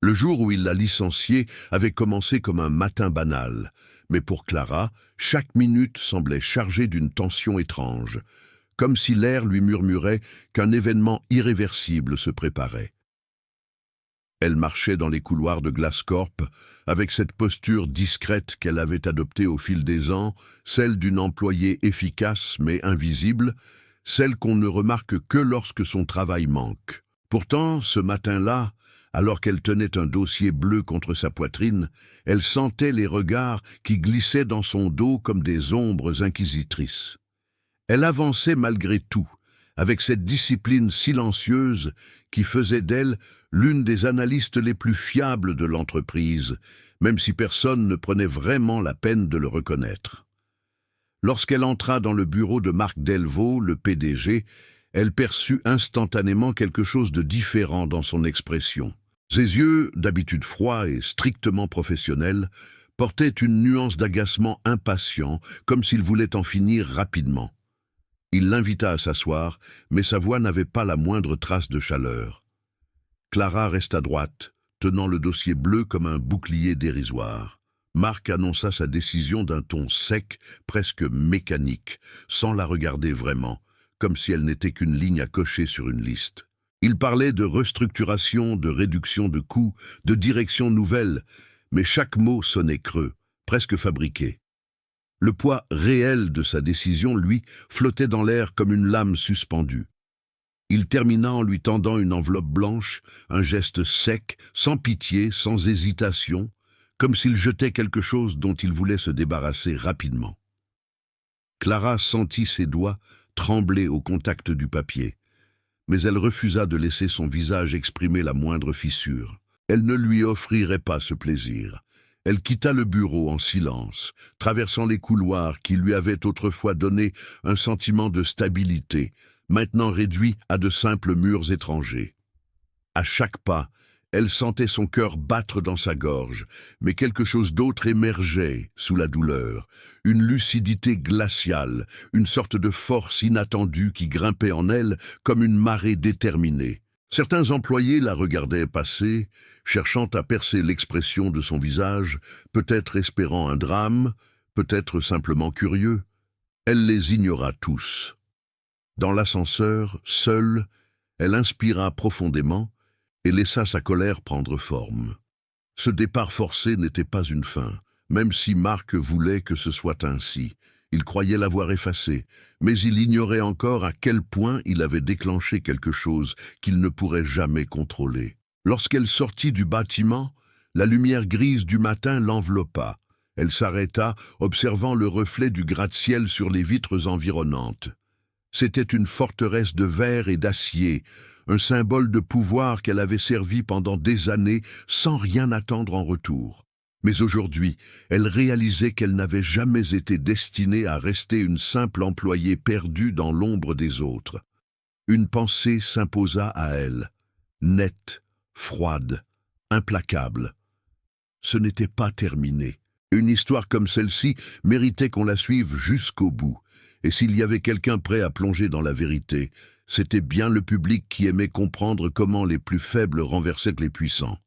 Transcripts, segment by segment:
Le jour où il l'a licencié avait commencé comme un matin banal, mais pour Clara, chaque minute semblait chargée d'une tension étrange, comme si l'air lui murmurait qu'un événement irréversible se préparait. Elle marchait dans les couloirs de Glasscorp avec cette posture discrète qu'elle avait adoptée au fil des ans, celle d'une employée efficace mais invisible, celle qu'on ne remarque que lorsque son travail manque. Pourtant, ce matin-là, alors qu'elle tenait un dossier bleu contre sa poitrine, elle sentait les regards qui glissaient dans son dos comme des ombres inquisitrices. Elle avançait malgré tout, avec cette discipline silencieuse qui faisait d'elle l'une des analystes les plus fiables de l'entreprise, même si personne ne prenait vraiment la peine de le reconnaître. Lorsqu'elle entra dans le bureau de Marc Delvaux, le PDG, elle perçut instantanément quelque chose de différent dans son expression. Ses yeux, d'habitude froids et strictement professionnels, portaient une nuance d'agacement impatient, comme s'il voulait en finir rapidement. Il l'invita à s'asseoir, mais sa voix n'avait pas la moindre trace de chaleur. Clara resta droite, tenant le dossier bleu comme un bouclier dérisoire. Marc annonça sa décision d'un ton sec, presque mécanique, sans la regarder vraiment, comme si elle n'était qu'une ligne à cocher sur une liste. Il parlait de restructuration, de réduction de coûts, de direction nouvelle, mais chaque mot sonnait creux, presque fabriqué. Le poids réel de sa décision, lui, flottait dans l'air comme une lame suspendue. Il termina en lui tendant une enveloppe blanche, un geste sec, sans pitié, sans hésitation, comme s'il jetait quelque chose dont il voulait se débarrasser rapidement. Clara sentit ses doigts trembler au contact du papier, mais elle refusa de laisser son visage exprimer la moindre fissure. Elle ne lui offrirait pas ce plaisir. Elle quitta le bureau en silence, traversant les couloirs qui lui avaient autrefois donné un sentiment de stabilité, maintenant réduit à de simples murs étrangers. À chaque pas, elle sentait son cœur battre dans sa gorge, mais quelque chose d'autre émergeait sous la douleur, une lucidité glaciale, une sorte de force inattendue qui grimpait en elle comme une marée déterminée. Certains employés la regardaient passer, cherchant à percer l'expression de son visage, peut-être espérant un drame, peut-être simplement curieux. Elle les ignora tous. Dans l'ascenseur, seule, elle inspira profondément et laissa sa colère prendre forme. Ce départ forcé n'était pas une fin, même si Marc voulait que ce soit ainsi. Il croyait l'avoir effacé, mais il ignorait encore à quel point il avait déclenché quelque chose qu'il ne pourrait jamais contrôler. Lorsqu'elle sortit du bâtiment, la lumière grise du matin l'enveloppa. Elle s'arrêta, observant le reflet du gratte-ciel sur les vitres environnantes. C'était une forteresse de verre et d'acier, un symbole de pouvoir qu'elle avait servi pendant des années sans rien attendre en retour. Mais aujourd'hui, elle réalisait qu'elle n'avait jamais été destinée à rester une simple employée perdue dans l'ombre des autres. Une pensée s'imposa à elle, nette, froide, implacable. Ce n'était pas terminé. Une histoire comme celle-ci méritait qu'on la suive jusqu'au bout. Et s'il y avait quelqu'un prêt à plonger dans la vérité, c'était bien le public qui aimait comprendre comment les plus faibles renversaient les puissants.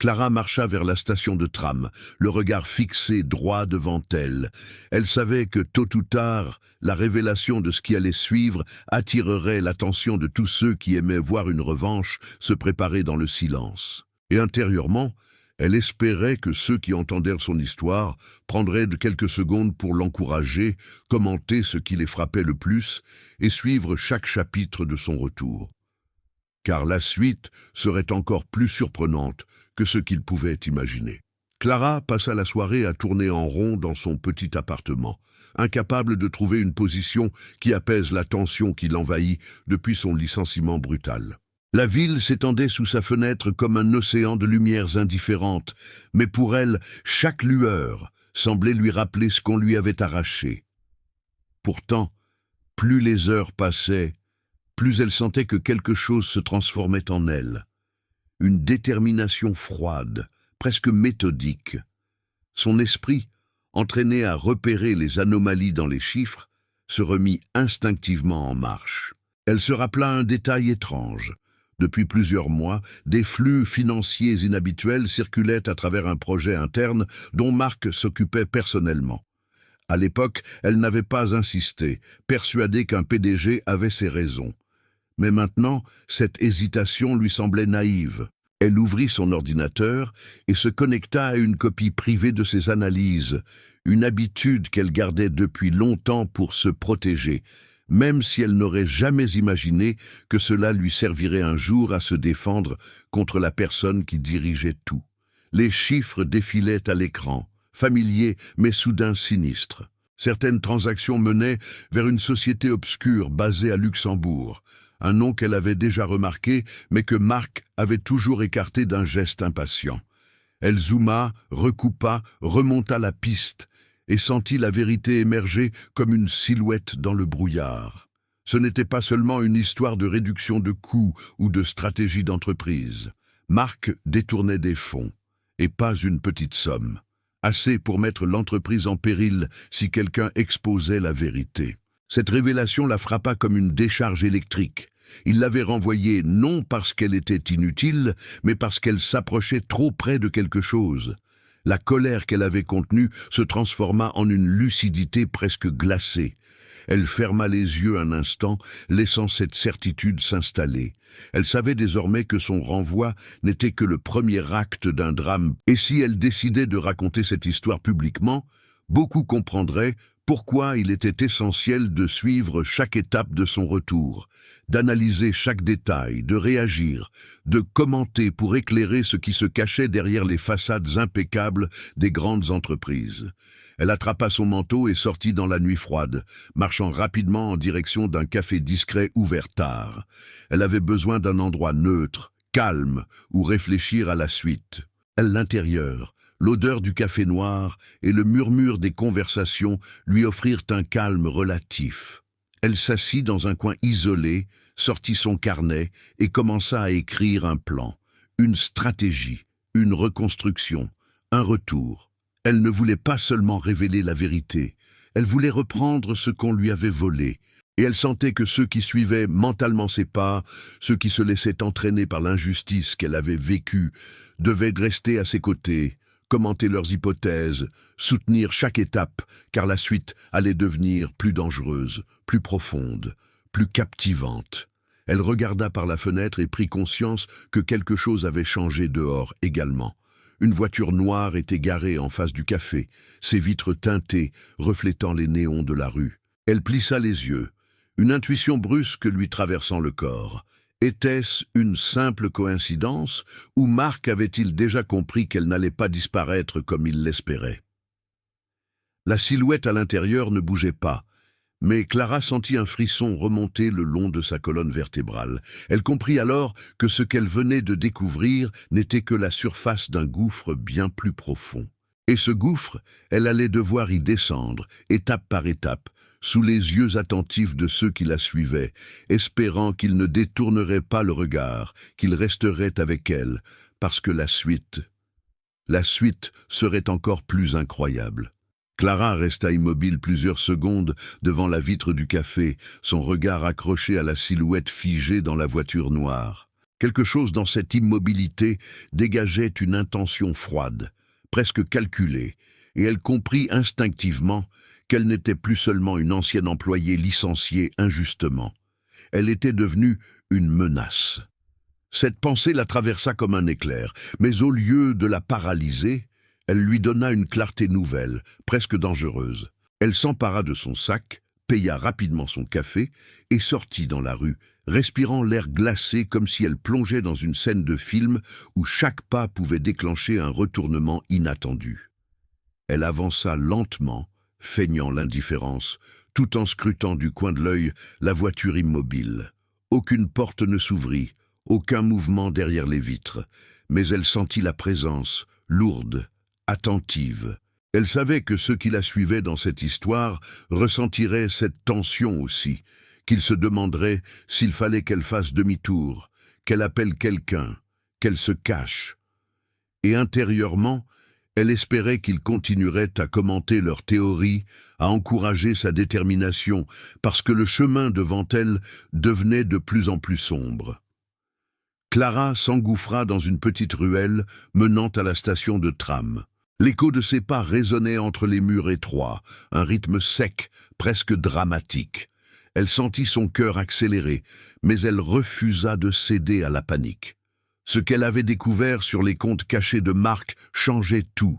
Clara marcha vers la station de tram, le regard fixé droit devant elle. Elle savait que tôt ou tard, la révélation de ce qui allait suivre attirerait l'attention de tous ceux qui aimaient voir une revanche se préparer dans le silence. Et intérieurement, elle espérait que ceux qui entendèrent son histoire prendraient de quelques secondes pour l'encourager, commenter ce qui les frappait le plus et suivre chaque chapitre de son retour. Car la suite serait encore plus surprenante que ce qu'il pouvait imaginer. Clara passa la soirée à tourner en rond dans son petit appartement, incapable de trouver une position qui apaise la tension qui l'envahit depuis son licenciement brutal. La ville s'étendait sous sa fenêtre comme un océan de lumières indifférentes, mais pour elle, chaque lueur semblait lui rappeler ce qu'on lui avait arraché. Pourtant, plus les heures passaient, plus elle sentait que quelque chose se transformait en elle. Une détermination froide, presque méthodique. Son esprit, entraîné à repérer les anomalies dans les chiffres, se remit instinctivement en marche. Elle se rappela un détail étrange. Depuis plusieurs mois, des flux financiers inhabituels circulaient à travers un projet interne dont Marc s'occupait personnellement. À l'époque, elle n'avait pas insisté, persuadée qu'un PDG avait ses raisons. Mais maintenant, cette hésitation lui semblait naïve. Elle ouvrit son ordinateur et se connecta à une copie privée de ses analyses, une habitude qu'elle gardait depuis longtemps pour se protéger, même si elle n'aurait jamais imaginé que cela lui servirait un jour à se défendre contre la personne qui dirigeait tout. Les chiffres défilaient à l'écran, familiers mais soudain sinistres. Certaines transactions menaient vers une société obscure basée à Luxembourg, un nom qu'elle avait déjà remarqué, mais que Marc avait toujours écarté d'un geste impatient. Elle zooma, recoupa, remonta la piste, et sentit la vérité émerger comme une silhouette dans le brouillard. Ce n'était pas seulement une histoire de réduction de coûts ou de stratégie d'entreprise. Marc détournait des fonds, et pas une petite somme, assez pour mettre l'entreprise en péril si quelqu'un exposait la vérité. Cette révélation la frappa comme une décharge électrique. Il l'avait renvoyée non parce qu'elle était inutile, mais parce qu'elle s'approchait trop près de quelque chose. La colère qu'elle avait contenue se transforma en une lucidité presque glacée. Elle ferma les yeux un instant, laissant cette certitude s'installer. Elle savait désormais que son renvoi n'était que le premier acte d'un drame, et si elle décidait de raconter cette histoire publiquement, beaucoup comprendraient pourquoi il était essentiel de suivre chaque étape de son retour, d'analyser chaque détail, de réagir, de commenter pour éclairer ce qui se cachait derrière les façades impeccables des grandes entreprises. Elle attrapa son manteau et sortit dans la nuit froide, marchant rapidement en direction d'un café discret ouvert tard. Elle avait besoin d'un endroit neutre, calme, où réfléchir à la suite. L'intérieur, l'odeur du café noir et le murmure des conversations lui offrirent un calme relatif. Elle s'assit dans un coin isolé, sortit son carnet et commença à écrire un plan, une stratégie, une reconstruction, un retour. Elle ne voulait pas seulement révéler la vérité, elle voulait reprendre ce qu'on lui avait volé, et elle sentait que ceux qui suivaient mentalement ses pas, ceux qui se laissaient entraîner par l'injustice qu'elle avait vécue, devaient rester à ses côtés, commenter leurs hypothèses, soutenir chaque étape, car la suite allait devenir plus dangereuse, plus profonde, plus captivante. Elle regarda par la fenêtre et prit conscience que quelque chose avait changé dehors également. Une voiture noire était garée en face du café, ses vitres teintées, reflétant les néons de la rue. Elle plissa les yeux, une intuition brusque lui traversant le corps. Était-ce une simple coïncidence, ou Marc avait-il déjà compris qu'elle n'allait pas disparaître comme il l'espérait? La silhouette à l'intérieur ne bougeait pas, mais Clara sentit un frisson remonter le long de sa colonne vertébrale. Elle comprit alors que ce qu'elle venait de découvrir n'était que la surface d'un gouffre bien plus profond. Et ce gouffre, elle allait devoir y descendre, étape par étape, sous les yeux attentifs de ceux qui la suivaient, espérant qu'ils ne détourneraient pas le regard, qu'ils resteraient avec elle, parce que la suite serait encore plus incroyable. Clara resta immobile plusieurs secondes devant la vitre du café, son regard accroché à la silhouette figée dans la voiture noire. Quelque chose dans cette immobilité dégageait une intention froide, presque calculée, et elle comprit instinctivement qu'elle n'était plus seulement une ancienne employée licenciée injustement. Elle était devenue une menace. Cette pensée la traversa comme un éclair, mais au lieu de la paralyser, elle lui donna une clarté nouvelle, presque dangereuse. Elle s'empara de son sac, paya rapidement son café et sortit dans la rue, respirant l'air glacé comme si elle plongeait dans une scène de film où chaque pas pouvait déclencher un retournement inattendu. Elle avança lentement, feignant l'indifférence, tout en scrutant du coin de l'œil la voiture immobile. Aucune porte ne s'ouvrit, aucun mouvement derrière les vitres, mais elle sentit la présence, lourde, attentive. Elle savait que ceux qui la suivaient dans cette histoire ressentiraient cette tension aussi, qu'ils se demanderaient s'il fallait qu'elle fasse demi-tour, qu'elle appelle quelqu'un, qu'elle se cache. Et intérieurement, elle espérait qu'ils continueraient à commenter leurs théories, à encourager sa détermination, parce que le chemin devant elle devenait de plus en plus sombre. Clara s'engouffra dans une petite ruelle menant à la station de tram. L'écho de ses pas résonnait entre les murs étroits, un rythme sec, presque dramatique. Elle sentit son cœur accélérer, mais elle refusa de céder à la panique. Ce qu'elle avait découvert sur les comptes cachés de Marc changeait tout.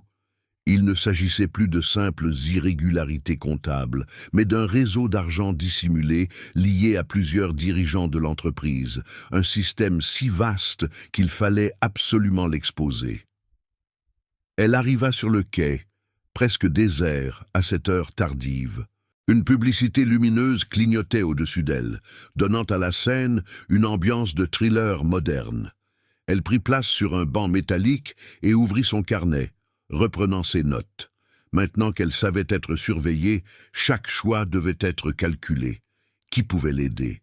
Il ne s'agissait plus de simples irrégularités comptables, mais d'un réseau d'argent dissimulé lié à plusieurs dirigeants de l'entreprise, un système si vaste qu'il fallait absolument l'exposer. Elle arriva sur le quai, presque désert à cette heure tardive. Une publicité lumineuse clignotait au-dessus d'elle, donnant à la scène une ambiance de thriller moderne. Elle prit place sur un banc métallique et ouvrit son carnet, reprenant ses notes. Maintenant qu'elle savait être surveillée, chaque choix devait être calculé. Qui pouvait l'aider?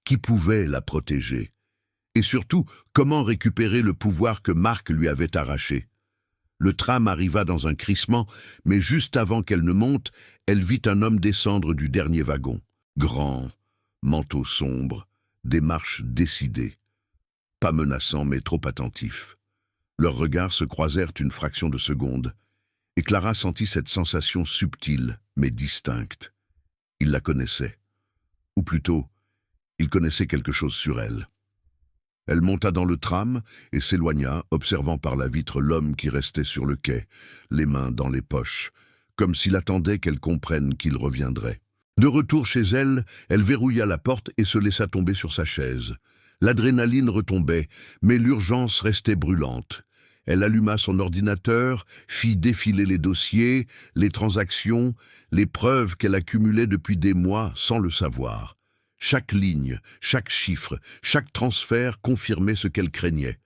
Qui pouvait la protéger? Et surtout, comment récupérer le pouvoir que Marc lui avait arraché? Le tram arriva dans un crissement, mais juste avant qu'elle ne monte, elle vit un homme descendre du dernier wagon. Grand, manteau sombre, démarche décidée. Pas menaçant, mais trop attentif. Leurs regards se croisèrent une fraction de seconde, et Clara sentit cette sensation subtile, mais distincte. Il la connaissait. Ou plutôt, il connaissait quelque chose sur elle. Elle monta dans le tram et s'éloigna, observant par la vitre l'homme qui restait sur le quai, les mains dans les poches, comme s'il attendait qu'elle comprenne qu'il reviendrait. De retour chez elle, elle verrouilla la porte et se laissa tomber sur sa chaise. L'adrénaline retombait, mais l'urgence restait brûlante. Elle alluma son ordinateur, fit défiler les dossiers, les transactions, les preuves qu'elle accumulait depuis des mois sans le savoir. Chaque ligne, chaque chiffre, chaque transfert confirmait ce qu'elle craignait.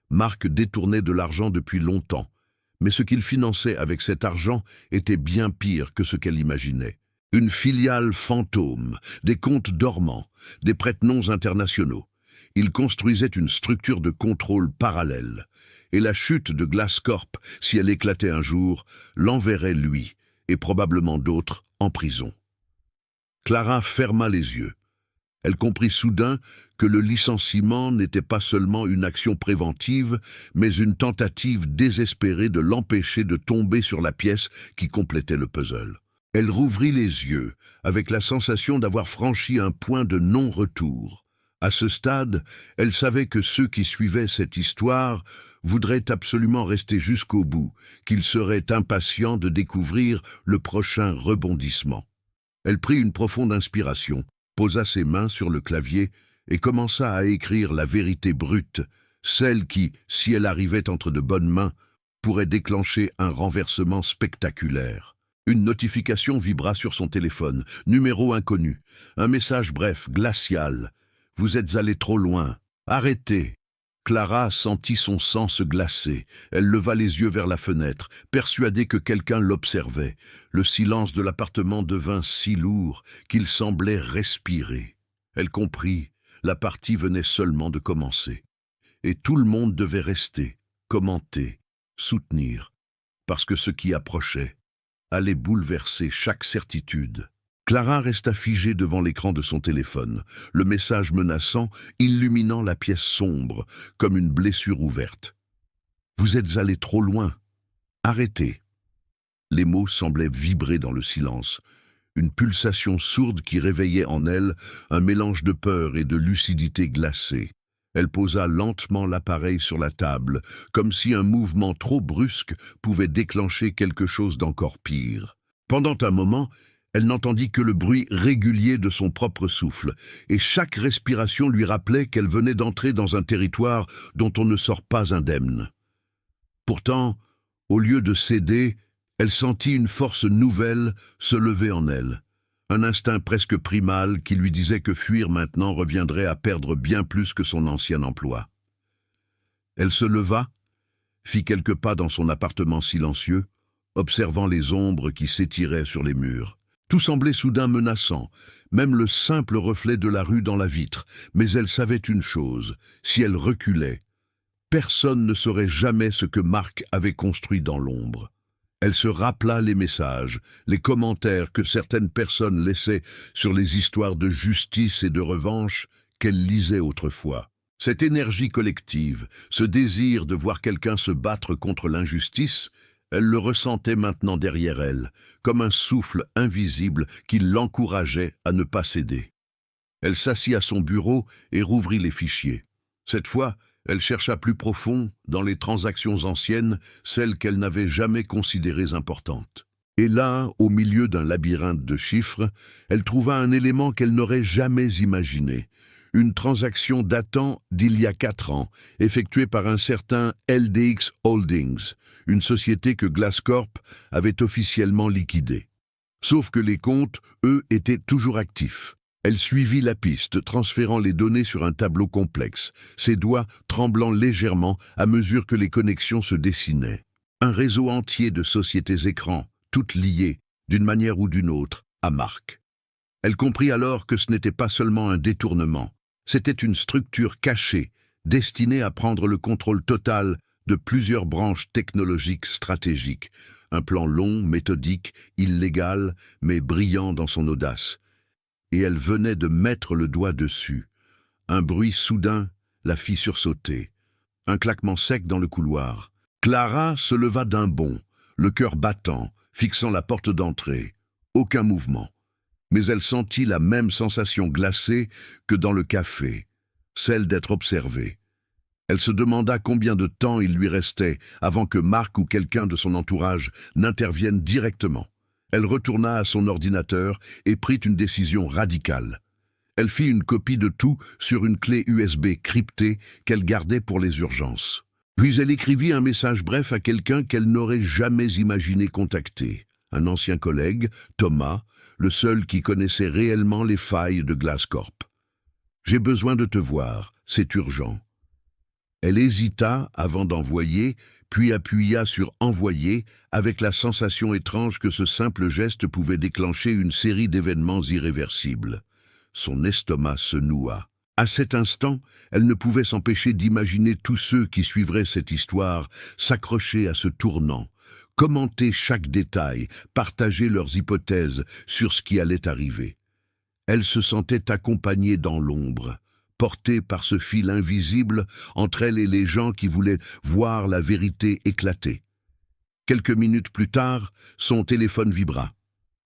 Marc détournait de l'argent depuis longtemps, mais ce qu'il finançait avec cet argent était bien pire que ce qu'elle imaginait. Une filiale fantôme, des comptes dormants, des prête-noms internationaux. Il construisait une structure de contrôle parallèle, et la chute de Glasscorp, si elle éclatait un jour, l'enverrait lui, et probablement d'autres, en prison. Clara ferma les yeux. Elle comprit soudain que le licenciement n'était pas seulement une action préventive, mais une tentative désespérée de l'empêcher de tomber sur la pièce qui complétait le puzzle. Elle rouvrit les yeux, avec la sensation d'avoir franchi un point de non-retour. À ce stade, elle savait que ceux qui suivaient cette histoire voudraient absolument rester jusqu'au bout, qu'ils seraient impatients de découvrir le prochain rebondissement. Elle prit une profonde inspiration, posa ses mains sur le clavier et commença à écrire la vérité brute, celle qui, si elle arrivait entre de bonnes mains, pourrait déclencher un renversement spectaculaire. Une notification vibra sur son téléphone, numéro inconnu, un message bref, glacial. « Vous êtes allé trop loin. Arrêtez !» Clara sentit son sang se glacer. Elle leva les yeux vers la fenêtre, persuadée que quelqu'un l'observait. Le silence de l'appartement devint si lourd qu'il semblait respirer. Elle comprit, la partie venait seulement de commencer. Et tout le monde devait rester, commenter, soutenir, parce que ce qui approchait allait bouleverser chaque certitude. Clara resta figée devant l'écran de son téléphone, le message menaçant, illuminant la pièce sombre, comme une blessure ouverte. « Vous êtes allé trop loin. Arrêtez !» Les mots semblaient vibrer dans le silence, une pulsation sourde qui réveillait en elle un mélange de peur et de lucidité glacée. Elle posa lentement l'appareil sur la table, comme si un mouvement trop brusque pouvait déclencher quelque chose d'encore pire. Pendant un moment, elle n'entendit que le bruit régulier de son propre souffle, et chaque respiration lui rappelait qu'elle venait d'entrer dans un territoire dont on ne sort pas indemne. Pourtant, au lieu de céder, elle sentit une force nouvelle se lever en elle, un instinct presque primal qui lui disait que fuir maintenant reviendrait à perdre bien plus que son ancien emploi. Elle se leva, fit quelques pas dans son appartement silencieux, observant les ombres qui s'étiraient sur les murs. Tout semblait soudain menaçant, même le simple reflet de la rue dans la vitre, mais elle savait une chose, si elle reculait, personne ne saurait jamais ce que Marc avait construit dans l'ombre. Elle se rappela les messages, les commentaires que certaines personnes laissaient sur les histoires de justice et de revanche qu'elle lisait autrefois. Cette énergie collective, ce désir de voir quelqu'un se battre contre l'injustice, elle le ressentait maintenant derrière elle, comme un souffle invisible qui l'encourageait à ne pas céder. Elle s'assit à son bureau et rouvrit les fichiers. Cette fois, elle chercha plus profond dans les transactions anciennes, celles qu'elle n'avait jamais considérées importantes. Et là, au milieu d'un labyrinthe de chiffres, elle trouva un élément qu'elle n'aurait jamais imaginé. Une transaction datant d'il y a 4 ans, effectuée par un certain LDX Holdings, une société que Glass Corp avait officiellement liquidée. Sauf que les comptes, eux, étaient toujours actifs. Elle suivit la piste, transférant les données sur un tableau complexe, ses doigts tremblant légèrement à mesure que les connexions se dessinaient. Un réseau entier de sociétés écrans, toutes liées, d'une manière ou d'une autre, à Mark. Elle comprit alors que ce n'était pas seulement un détournement, c'était une structure cachée, destinée à prendre le contrôle total de plusieurs branches technologiques stratégiques, un plan long, méthodique, illégal, mais brillant dans son audace. Et elle venait de mettre le doigt dessus. Un bruit soudain la fit sursauter. Un claquement sec dans le couloir. Clara se leva d'un bond, le cœur battant, fixant la porte d'entrée. Aucun mouvement. Mais elle sentit la même sensation glacée que dans le café, celle d'être observée. Elle se demanda combien de temps il lui restait avant que Mark ou quelqu'un de son entourage n'intervienne directement. Elle retourna à son ordinateur et prit une décision radicale. Elle fit une copie de tout sur une clé USB cryptée qu'elle gardait pour les urgences. Puis elle écrivit un message bref à quelqu'un qu'elle n'aurait jamais imaginé contacter. Un ancien collègue, Thomas, le seul qui connaissait réellement les failles de Glass Corp. « J'ai besoin de te voir, c'est urgent. » Elle hésita avant d'envoyer, puis appuya sur « Envoyer » avec la sensation étrange que ce simple geste pouvait déclencher une série d'événements irréversibles. Son estomac se noua. À cet instant, elle ne pouvait s'empêcher d'imaginer tous ceux qui suivraient cette histoire s'accrocher à ce tournant, commenter chaque détail, partager leurs hypothèses sur ce qui allait arriver. Elle se sentait accompagnée dans l'ombre, portée par ce fil invisible entre elle et les gens qui voulaient voir la vérité éclater. Quelques minutes plus tard, son téléphone vibra.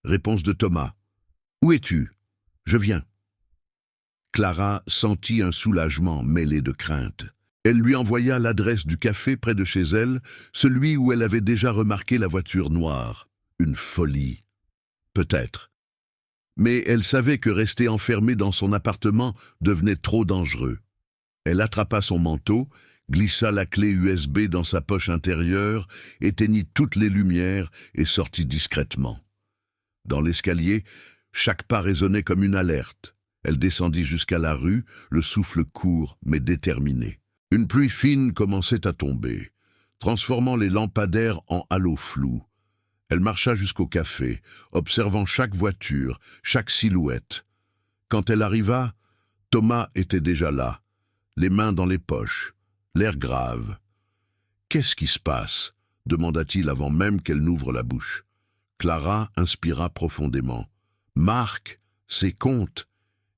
Réponse de Thomas. « Où es-tu ? Je viens. » Clara sentit un soulagement mêlé de crainte. Elle lui envoya l'adresse du café près de chez elle, celui où elle avait déjà remarqué la voiture noire. Une folie. Peut-être. Mais elle savait que rester enfermée dans son appartement devenait trop dangereux. Elle attrapa son manteau, glissa la clé USB dans sa poche intérieure, éteignit toutes les lumières et sortit discrètement. Dans l'escalier, chaque pas résonnait comme une alerte. Elle descendit jusqu'à la rue, le souffle court mais déterminé. Une pluie fine commençait à tomber, transformant les lampadaires en halos flous. Elle marcha jusqu'au café, observant chaque voiture, chaque silhouette. Quand elle arriva, Thomas était déjà là, les mains dans les poches, l'air grave. « Qu'est-ce qui se passe ?» demanda-t-il avant même qu'elle n'ouvre la bouche. Clara inspira profondément. « Mark, ses comptes,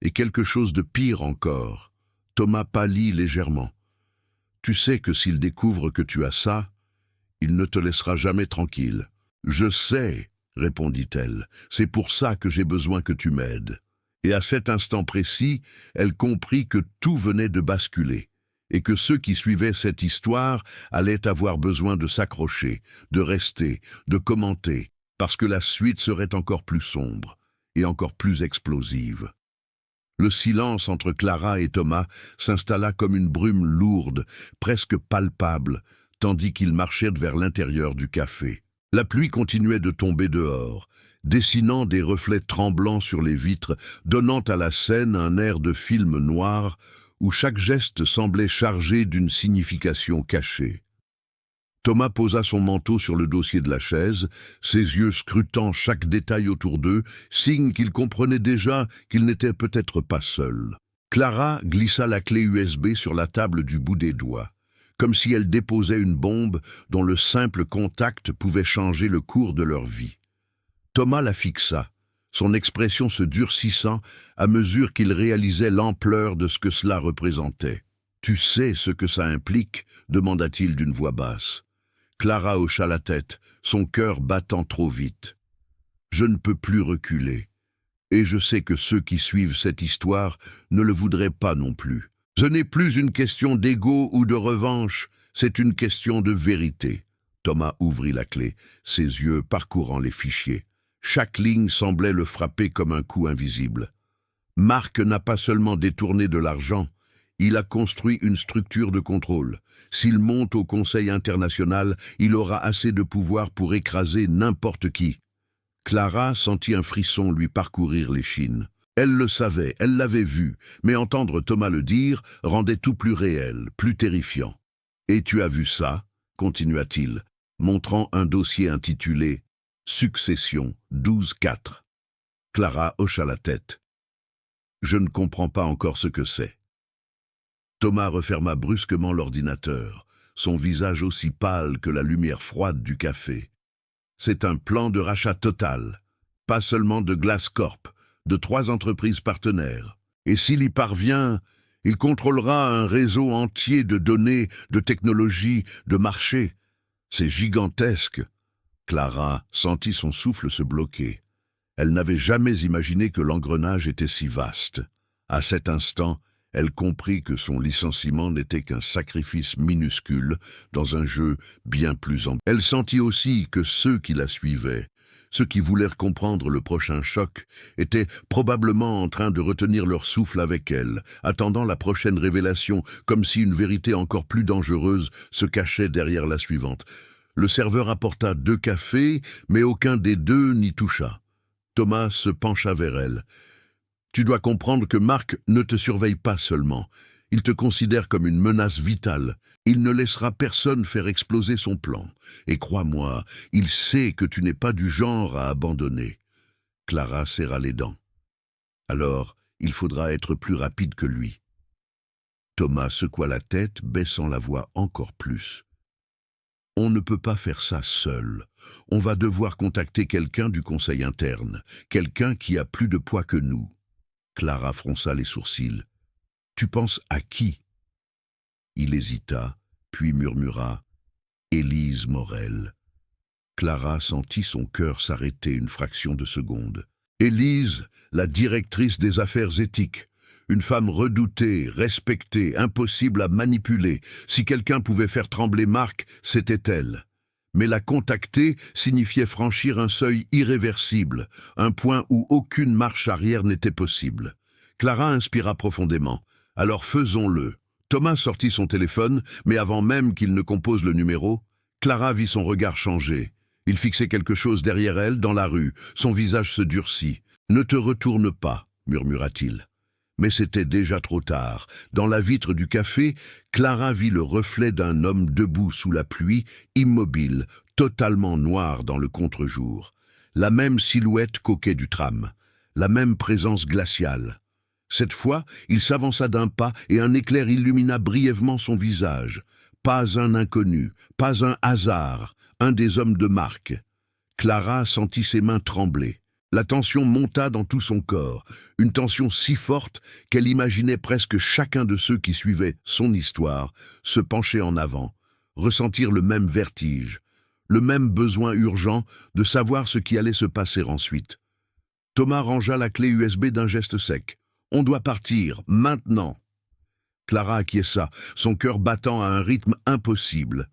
et quelque chose de pire encore. » Thomas pâlit légèrement. « Tu sais que s'il découvre que tu as ça, il ne te laissera jamais tranquille. »« Je sais, » répondit-elle, « c'est pour ça que j'ai besoin que tu m'aides. » Et à cet instant précis, elle comprit que tout venait de basculer, et que ceux qui suivaient cette histoire allaient avoir besoin de s'accrocher, de rester, de commenter, parce que la suite serait encore plus sombre et encore plus explosive. Le silence entre Clara et Thomas s'installa comme une brume lourde, presque palpable, tandis qu'ils marchèrent vers l'intérieur du café. La pluie continuait de tomber dehors, dessinant des reflets tremblants sur les vitres, donnant à la scène un air de film noir où chaque geste semblait chargé d'une signification cachée. Thomas posa son manteau sur le dossier de la chaise, ses yeux scrutant chaque détail autour d'eux, signe qu'il comprenait déjà qu'il n'était peut-être pas seul. Clara glissa la clé USB sur la table du bout des doigts, comme si elle déposait une bombe dont le simple contact pouvait changer le cours de leur vie. Thomas la fixa, son expression se durcissant à mesure qu'il réalisait l'ampleur de ce que cela représentait. Tu sais ce que ça implique? Demanda-t-il d'une voix basse. Clara hocha la tête, son cœur battant trop vite. Je ne peux plus reculer. Et je sais que ceux qui suivent cette histoire ne le voudraient pas non plus. Ce n'est plus une question d'ego ou de revanche, c'est une question de vérité. Thomas ouvrit la clé, ses yeux parcourant les fichiers. Chaque ligne semblait le frapper comme un coup invisible. Marc n'a pas seulement détourné de l'argent, il a construit une structure de contrôle. S'il monte au Conseil international, il aura assez de pouvoir pour écraser n'importe qui. Clara sentit un frisson lui parcourir l'échine. Elle le savait, elle l'avait vu, mais entendre Thomas le dire rendait tout plus réel, plus terrifiant. « Et tu as vu ça ?» continua-t-il, montrant un dossier intitulé « Succession 12-4 ». Clara hocha la tête. « Je ne comprends pas encore ce que c'est. » Thomas referma brusquement l'ordinateur, son visage aussi pâle que la lumière froide du café. C'est un plan de rachat total, pas seulement de Glass Corp, de 3 entreprises partenaires. Et s'il y parvient, il contrôlera un réseau entier de données, de technologies, de marchés. C'est gigantesque. Clara sentit son souffle se bloquer. Elle n'avait jamais imaginé que l'engrenage était si vaste. À cet instant, elle comprit que son licenciement n'était qu'un sacrifice minuscule dans un jeu bien plus ambigu. Elle sentit aussi que ceux qui la suivaient, ceux qui voulaient comprendre le prochain choc, étaient probablement en train de retenir leur souffle avec elle, attendant la prochaine révélation, comme si une vérité encore plus dangereuse se cachait derrière la suivante. Le serveur apporta 2 cafés, mais aucun des 2 n'y toucha. Thomas se pencha vers elle. « Tu dois comprendre que Marc ne te surveille pas seulement. Il te considère comme une menace vitale. Il ne laissera personne faire exploser son plan. Et crois-moi, il sait que tu n'es pas du genre à abandonner. » Clara serra les dents. « Alors, il faudra être plus rapide que lui. » Thomas secoua la tête, baissant la voix encore plus. « On ne peut pas faire ça seul. On va devoir contacter quelqu'un du conseil interne, quelqu'un qui a plus de poids que nous. » Clara fronça les sourcils. « Tu penses à qui ?» Il hésita, puis murmura « Élise Morel ». Clara sentit son cœur s'arrêter une fraction de seconde. Élise, la directrice des affaires éthiques, une femme redoutée, respectée, impossible à manipuler. Si quelqu'un pouvait faire trembler Marc, c'était elle. Mais la contacter signifiait franchir un seuil irréversible, un point où aucune marche arrière n'était possible. Clara inspira profondément. « Alors faisons-le. » Thomas sortit son téléphone, mais avant même qu'il ne compose le numéro, Clara vit son regard changer. Il fixait quelque chose derrière elle, dans la rue. Son visage se durcit. « Ne te retourne pas, » murmura-t-il. Mais c'était déjà trop tard. Dans la vitre du café, Clara vit le reflet d'un homme debout sous la pluie, immobile, totalement noir dans le contre-jour. La même silhouette qu'au quai du tram, la même présence glaciale. Cette fois, il s'avança d'un pas et un éclair illumina brièvement son visage. Pas un inconnu, pas un hasard, un des hommes de Marc. Clara sentit ses mains trembler. La tension monta dans tout son corps, une tension si forte qu'elle imaginait presque chacun de ceux qui suivaient son histoire se pencher en avant, ressentir le même vertige, le même besoin urgent de savoir ce qui allait se passer ensuite. Thomas rangea la clé USB d'un geste sec. « On doit partir, maintenant !» Clara acquiesça, son cœur battant à un rythme impossible.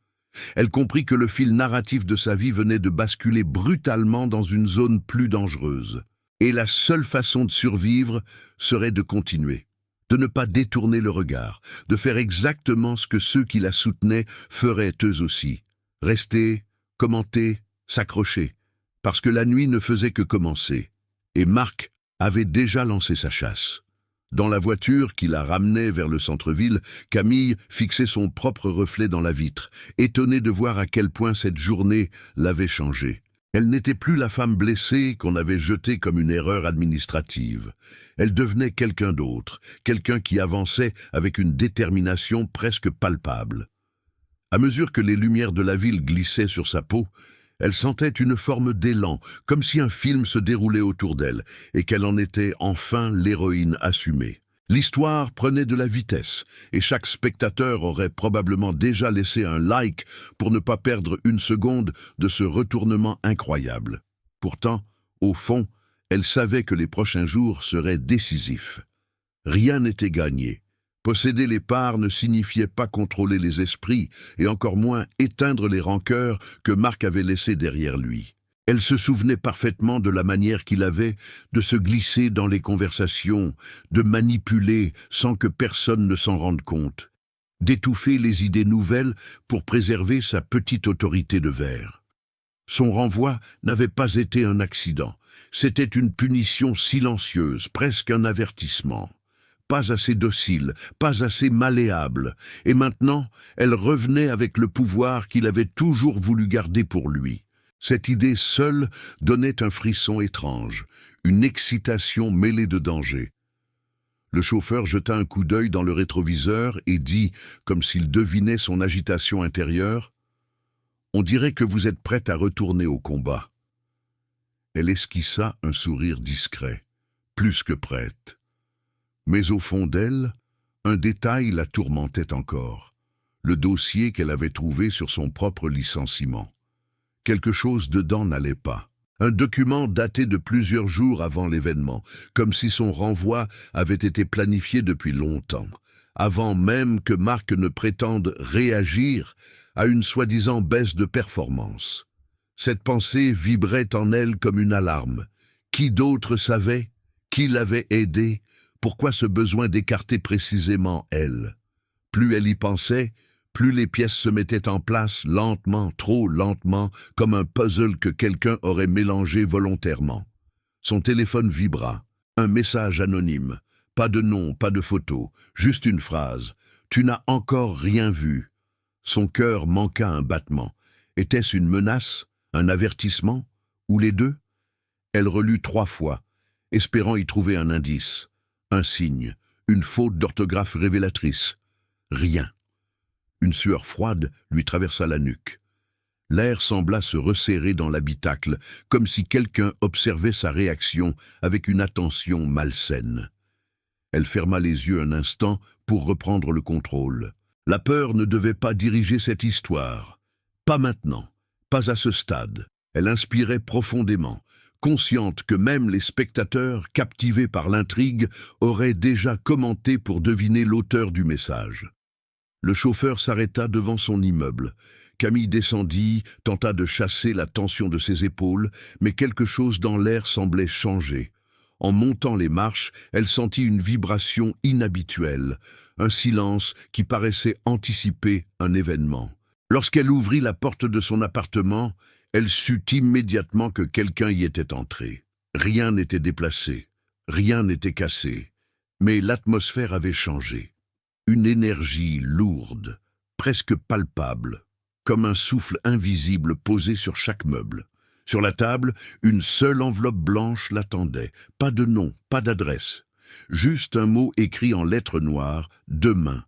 Elle comprit que le fil narratif de sa vie venait de basculer brutalement dans une zone plus dangereuse. Et la seule façon de survivre serait de continuer, de ne pas détourner le regard, de faire exactement ce que ceux qui la soutenaient feraient eux aussi. Rester, commenter, s'accrocher, parce que la nuit ne faisait que commencer. Et Marc avait déjà lancé sa chasse. Dans la voiture qui la ramenait vers le centre-ville, Camille fixait son propre reflet dans la vitre, étonnée de voir à quel point cette journée l'avait changée. Elle n'était plus la femme blessée qu'on avait jetée comme une erreur administrative. Elle devenait quelqu'un d'autre, quelqu'un qui avançait avec une détermination presque palpable. À mesure que les lumières de la ville glissaient sur sa peau, elle sentait une forme d'élan, comme si un film se déroulait autour d'elle, et qu'elle en était enfin l'héroïne assumée. L'histoire prenait de la vitesse, et chaque spectateur aurait probablement déjà laissé un like pour ne pas perdre une seconde de ce retournement incroyable. Pourtant, au fond, elle savait que les prochains jours seraient décisifs. Rien n'était gagné. Posséder les parts ne signifiait pas contrôler les esprits, et encore moins éteindre les rancœurs que Marc avait laissées derrière lui. Elle se souvenait parfaitement de la manière qu'il avait de se glisser dans les conversations, de manipuler sans que personne ne s'en rende compte, d'étouffer les idées nouvelles pour préserver sa petite autorité de verre. Son renvoi n'avait pas été un accident, c'était une punition silencieuse, presque un avertissement. Pas assez docile, pas assez malléable, et maintenant, elle revenait avec le pouvoir qu'il avait toujours voulu garder pour lui. Cette idée seule donnait un frisson étrange, une excitation mêlée de danger. Le chauffeur jeta un coup d'œil dans le rétroviseur et dit, comme s'il devinait son agitation intérieure, « On dirait que vous êtes prête à retourner au combat. » Elle esquissa un sourire discret, plus que prête. Mais au fond d'elle, un détail la tourmentait encore, le dossier qu'elle avait trouvé sur son propre licenciement. Quelque chose dedans n'allait pas. Un document daté de plusieurs jours avant l'événement, comme si son renvoi avait été planifié depuis longtemps, avant même que Marc ne prétende réagir à une soi-disant baisse de performance. Cette pensée vibrait en elle comme une alarme. Qui d'autre savait? Qui l'avait aidée? Pourquoi ce besoin d'écarter précisément elle? Plus elle y pensait, plus les pièces se mettaient en place, lentement, trop lentement, comme un puzzle que quelqu'un aurait mélangé volontairement. Son téléphone vibra. Un message anonyme. Pas de nom, pas de photo, juste une phrase. « Tu n'as encore rien vu ». Son cœur manqua un battement. Était-ce une menace, un avertissement, ou les deux? Elle relut 3 fois, espérant y trouver un indice, un signe, une faute d'orthographe révélatrice. Rien. Une sueur froide lui traversa la nuque. L'air sembla se resserrer dans l'habitacle, comme si quelqu'un observait sa réaction avec une attention malsaine. Elle ferma les yeux un instant pour reprendre le contrôle. La peur ne devait pas diriger cette histoire. Pas maintenant, pas à ce stade. Elle inspirait profondément, consciente que même les spectateurs, captivés par l'intrigue, auraient déjà commenté pour deviner l'auteur du message. Le chauffeur s'arrêta devant son immeuble. Camille descendit, tenta de chasser la tension de ses épaules, mais quelque chose dans l'air semblait changer. En montant les marches, elle sentit une vibration inhabituelle, un silence qui paraissait anticiper un événement. Lorsqu'elle ouvrit la porte de son appartement, elle sut immédiatement que quelqu'un y était entré. Rien n'était déplacé, rien n'était cassé, mais l'atmosphère avait changé. Une énergie lourde, presque palpable, comme un souffle invisible posé sur chaque meuble. Sur la table, une seule enveloppe blanche l'attendait. Pas de nom, pas d'adresse. Juste un mot écrit en lettres noires, « Demain ».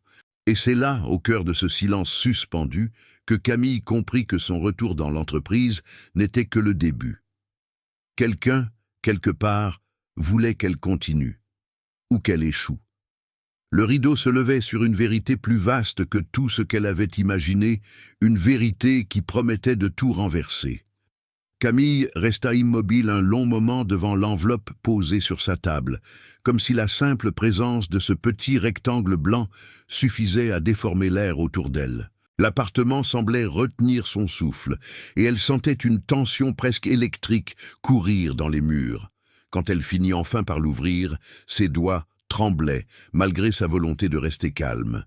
Et c'est là, au cœur de ce silence suspendu, que Camille comprit que son retour dans l'entreprise n'était que le début. Quelqu'un, quelque part, voulait qu'elle continue, ou qu'elle échoue. Le rideau se levait sur une vérité plus vaste que tout ce qu'elle avait imaginé, une vérité qui promettait de tout renverser. Camille resta immobile un long moment devant l'enveloppe posée sur sa table, comme si la simple présence de ce petit rectangle blanc suffisait à déformer l'air autour d'elle. L'appartement semblait retenir son souffle, et elle sentait une tension presque électrique courir dans les murs. Quand elle finit enfin par l'ouvrir, ses doigts tremblait, malgré sa volonté de rester calme.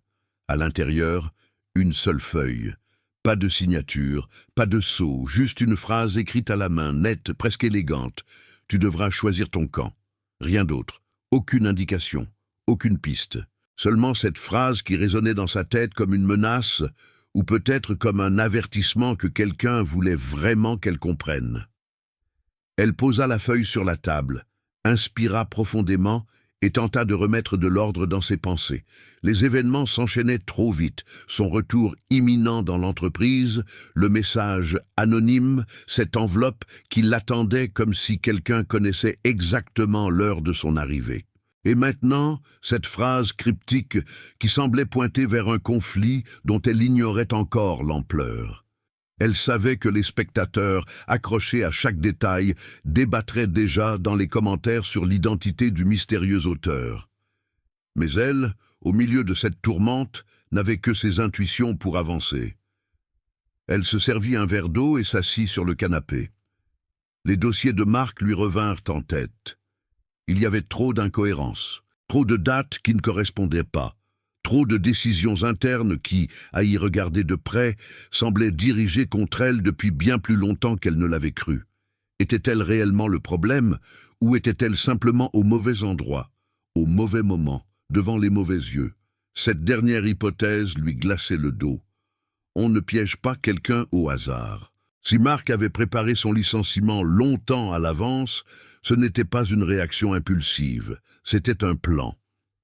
À l'intérieur, une seule feuille. Pas de signature, pas de sceau, juste une phrase écrite à la main, nette, presque élégante. « Tu devras choisir ton camp. » Rien d'autre. Aucune indication, aucune piste. Seulement cette phrase qui résonnait dans sa tête comme une menace, ou peut-être comme un avertissement que quelqu'un voulait vraiment qu'elle comprenne. Elle posa la feuille sur la table, inspira profondément et tenta de remettre de l'ordre dans ses pensées. Les événements s'enchaînaient trop vite, son retour imminent dans l'entreprise, le message anonyme, cette enveloppe qui l'attendait comme si quelqu'un connaissait exactement l'heure de son arrivée. Et maintenant, cette phrase cryptique qui semblait pointer vers un conflit dont elle ignorait encore l'ampleur. Elle savait que les spectateurs, accrochés à chaque détail, débattraient déjà dans les commentaires sur l'identité du mystérieux auteur. Mais elle, au milieu de cette tourmente, n'avait que ses intuitions pour avancer. Elle se servit un verre d'eau et s'assit sur le canapé. Les dossiers de Marc lui revinrent en tête. Il y avait trop d'incohérences, trop de dates qui ne correspondaient pas, trop de décisions internes qui, à y regarder de près, semblaient dirigées contre elle depuis bien plus longtemps qu'elle ne l'avait cru. Était-elle réellement le problème, ou était-elle simplement au mauvais endroit, au mauvais moment, devant les mauvais yeux? Cette dernière hypothèse lui glaçait le dos. On ne piège pas quelqu'un au hasard. Si Marc avait préparé son licenciement longtemps à l'avance, ce n'était pas une réaction impulsive, c'était un plan.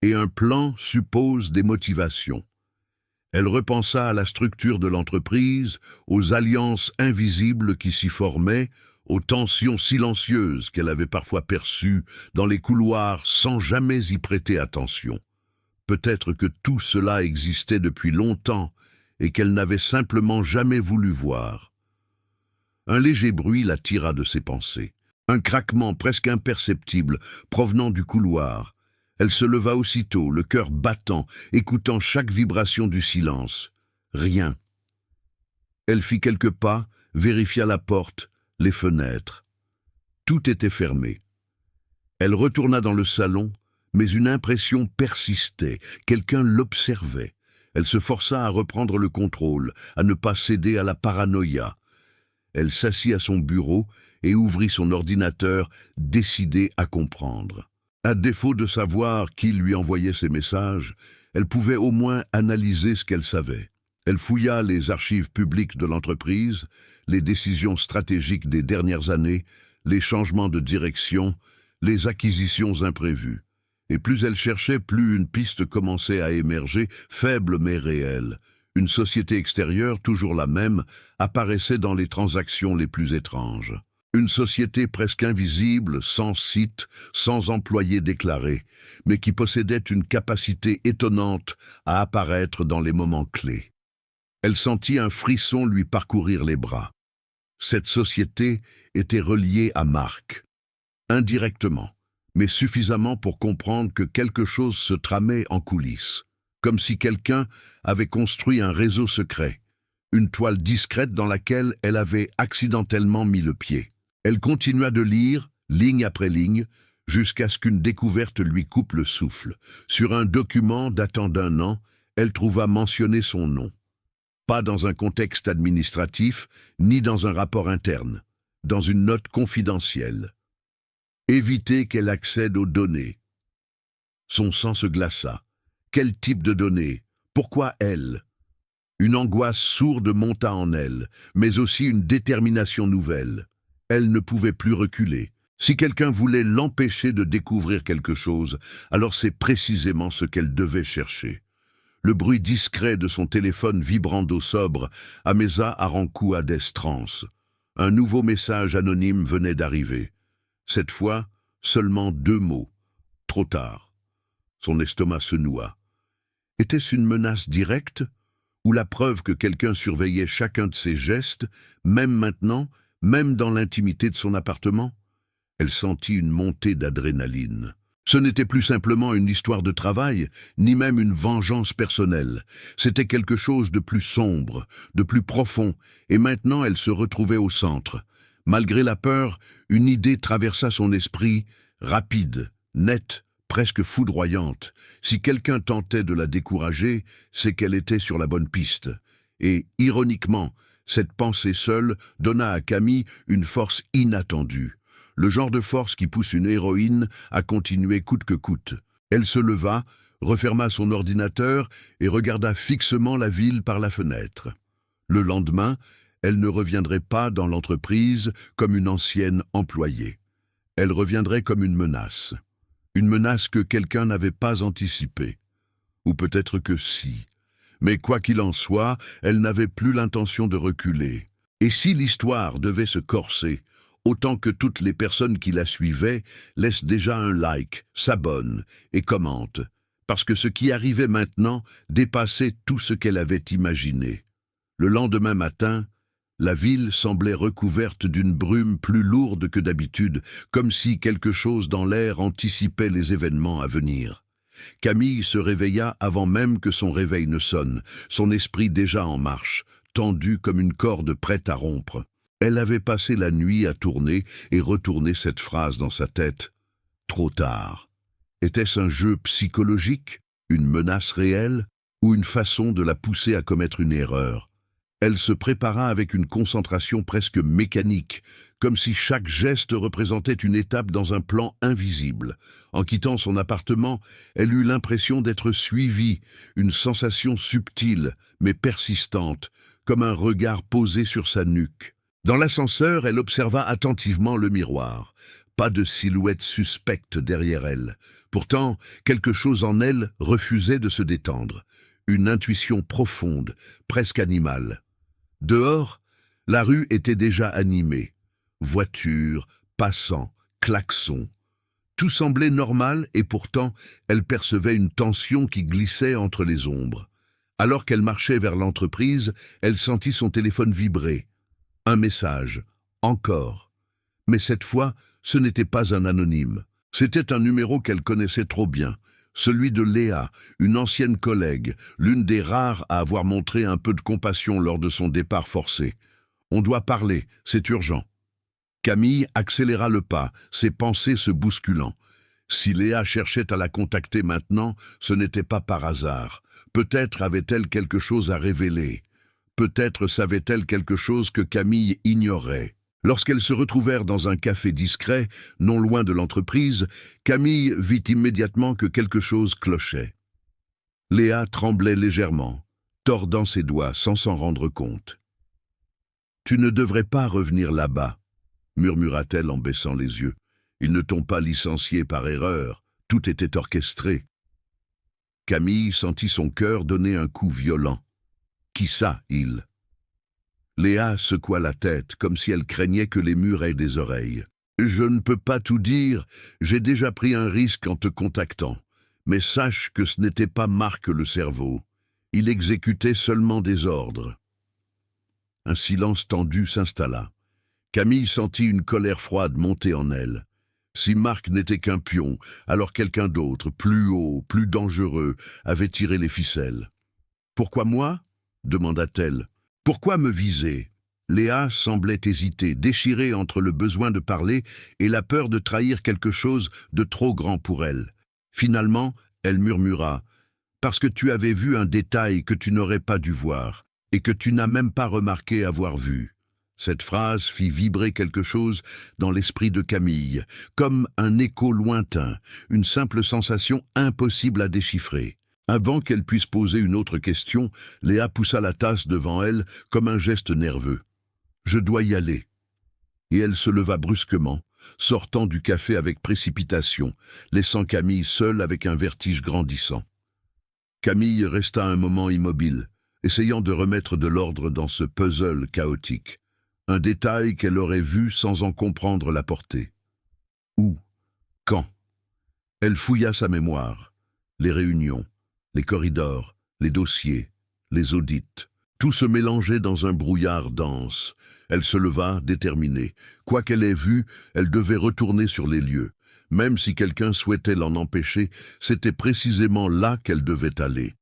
Et un plan suppose des motivations. Elle repensa à la structure de l'entreprise, aux alliances invisibles qui s'y formaient, aux tensions silencieuses qu'elle avait parfois perçues dans les couloirs sans jamais y prêter attention. Peut-être que tout cela existait depuis longtemps et qu'elle n'avait simplement jamais voulu voir. Un léger bruit la tira de ses pensées. Un craquement presque imperceptible provenant du couloir. Elle se leva aussitôt, le cœur battant, écoutant chaque vibration du silence. Rien. Elle fit quelques pas, vérifia la porte, les fenêtres. Tout était fermé. Elle retourna dans le salon, mais une impression persistait. Quelqu'un l'observait. Elle se força à reprendre le contrôle, à ne pas céder à la paranoïa. Elle s'assit à son bureau et ouvrit son ordinateur, décidée à comprendre. À défaut de savoir qui lui envoyait ces messages, elle pouvait au moins analyser ce qu'elle savait. Elle fouilla les archives publiques de l'entreprise, les décisions stratégiques des dernières années, les changements de direction, les acquisitions imprévues. Et plus elle cherchait, plus une piste commençait à émerger, faible mais réelle. Une société extérieure, toujours la même, apparaissait dans les transactions les plus étranges. Une société presque invisible, sans site, sans employés déclarés, mais qui possédait une capacité étonnante à apparaître dans les moments clés. Elle sentit un frisson lui parcourir les bras. Cette société était reliée à Marc. Indirectement, mais suffisamment pour comprendre que quelque chose se tramait en coulisses. Comme si quelqu'un avait construit un réseau secret, une toile discrète dans laquelle elle avait accidentellement mis le pied. Elle continua de lire, ligne après ligne, jusqu'à ce qu'une découverte lui coupe le souffle. Sur un document datant d'1 an, elle trouva mentionné son nom. Pas dans un contexte administratif, ni dans un rapport interne, dans une note confidentielle. Éviter qu'elle accède aux données. Son sang se glaça. Quel type de données? Pourquoi elle? Une angoisse sourde monta en elle, mais aussi une détermination nouvelle. Elle ne pouvait plus reculer. Si quelqu'un voulait l'empêcher de découvrir quelque chose, alors c'est précisément ce qu'elle devait chercher. Le bruit discret de son téléphone vibrant d'eau sobre amesa Arancou Destrance. Un nouveau message anonyme venait d'arriver. Cette fois, seulement 2 mots. Trop tard. Son estomac se noua. Était-ce une menace directe, ou la preuve que quelqu'un surveillait chacun de ses gestes, même maintenant, même dans l'intimité de son appartement? Elle sentit une montée d'adrénaline. Ce n'était plus simplement une histoire de travail, ni même une vengeance personnelle. C'était quelque chose de plus sombre, de plus profond, et maintenant elle se retrouvait au centre. Malgré la peur, une idée traversa son esprit, rapide, nette, presque foudroyante. Si quelqu'un tentait de la décourager, c'est qu'elle était sur la bonne piste. Et, ironiquement, cette pensée seule donna à Camille une force inattendue. Le genre de force qui pousse une héroïne à continuer coûte que coûte. Elle se leva, referma son ordinateur et regarda fixement la ville par la fenêtre. Le lendemain, elle ne reviendrait pas dans l'entreprise comme une ancienne employée. Elle reviendrait comme une menace. Une menace que quelqu'un n'avait pas anticipée. Ou peut-être que si. Mais quoi qu'il en soit, elle n'avait plus l'intention de reculer. Et si l'histoire devait se corser, autant que toutes les personnes qui la suivaient, laisse déjà un like, s'abonne et commente, parce que ce qui arrivait maintenant dépassait tout ce qu'elle avait imaginé. Le lendemain matin, la ville semblait recouverte d'une brume plus lourde que d'habitude, comme si quelque chose dans l'air anticipait les événements à venir. Camille se réveilla avant même que son réveil ne sonne, son esprit déjà en marche, tendu comme une corde prête à rompre. Elle avait passé la nuit à tourner et retourner cette phrase dans sa tête. Trop tard. Était-ce un jeu psychologique, une menace réelle, ou une façon de la pousser à commettre une erreur? Elle se prépara avec une concentration presque mécanique, comme si chaque geste représentait une étape dans un plan invisible. En quittant son appartement, elle eut l'impression d'être suivie, une sensation subtile, mais persistante, comme un regard posé sur sa nuque. Dans l'ascenseur, elle observa attentivement le miroir. Pas de silhouette suspecte derrière elle. Pourtant, quelque chose en elle refusait de se détendre. Une intuition profonde, presque animale. Dehors, la rue était déjà animée. Voitures, passants, klaxons. Tout semblait normal et pourtant, elle percevait une tension qui glissait entre les ombres. Alors qu'elle marchait vers l'entreprise, elle sentit son téléphone vibrer. Un message. Encore. Mais cette fois, ce n'était pas un anonyme. C'était un numéro qu'elle connaissait trop bien. Celui de Léa, une ancienne collègue, l'une des rares à avoir montré un peu de compassion lors de son départ forcé. « On doit parler, c'est urgent. » Camille accéléra le pas, ses pensées se bousculant. Si Léa cherchait à la contacter maintenant, ce n'était pas par hasard. Peut-être avait-elle quelque chose à révéler. Peut-être savait-elle quelque chose que Camille ignorait. Lorsqu'elles se retrouvèrent dans un café discret, non loin de l'entreprise, Camille vit immédiatement que quelque chose clochait. Léa tremblait légèrement, tordant ses doigts sans s'en rendre compte. « Tu ne devrais pas revenir là-bas, » murmura-t-elle en baissant les yeux. « Ils ne t'ont pas licencié par erreur, tout était orchestré. » Camille sentit son cœur donner un coup violent. « Qui ça, il ?» Léa secoua la tête, comme si elle craignait que les murs aient des oreilles. « Je ne peux pas tout dire, j'ai déjà pris un risque en te contactant. Mais sache que ce n'était pas Marc le cerveau. Il exécutait seulement des ordres. » Un silence tendu s'installa. Camille sentit une colère froide monter en elle. Si Marc n'était qu'un pion, alors quelqu'un d'autre, plus haut, plus dangereux, avait tiré les ficelles. « Pourquoi moi ?» demanda-t-elle. « Pourquoi me viser ?» Léa semblait hésiter, déchirée entre le besoin de parler et la peur de trahir quelque chose de trop grand pour elle. Finalement, elle murmura « Parce que tu avais vu un détail que tu n'aurais pas dû voir, et que tu n'as même pas remarqué avoir vu. » Cette phrase fit vibrer quelque chose dans l'esprit de Camille, comme un écho lointain, une simple sensation impossible à déchiffrer. Avant qu'elle puisse poser une autre question, Léa poussa la tasse devant elle comme un geste nerveux. « Je dois y aller. » Et elle se leva brusquement, sortant du café avec précipitation, laissant Camille seule avec un vertige grandissant. Camille resta un moment immobile, essayant de remettre de l'ordre dans ce puzzle chaotique. Un détail qu'elle aurait vu sans en comprendre la portée. Où? Quand? Elle fouilla sa mémoire, les réunions, les corridors, les dossiers, les audits. Tout se mélangeait dans un brouillard dense. Elle se leva, déterminée. Quoi qu'elle ait vu, elle devait retourner sur les lieux. Même si quelqu'un souhaitait l'en empêcher, c'était précisément là qu'elle devait aller.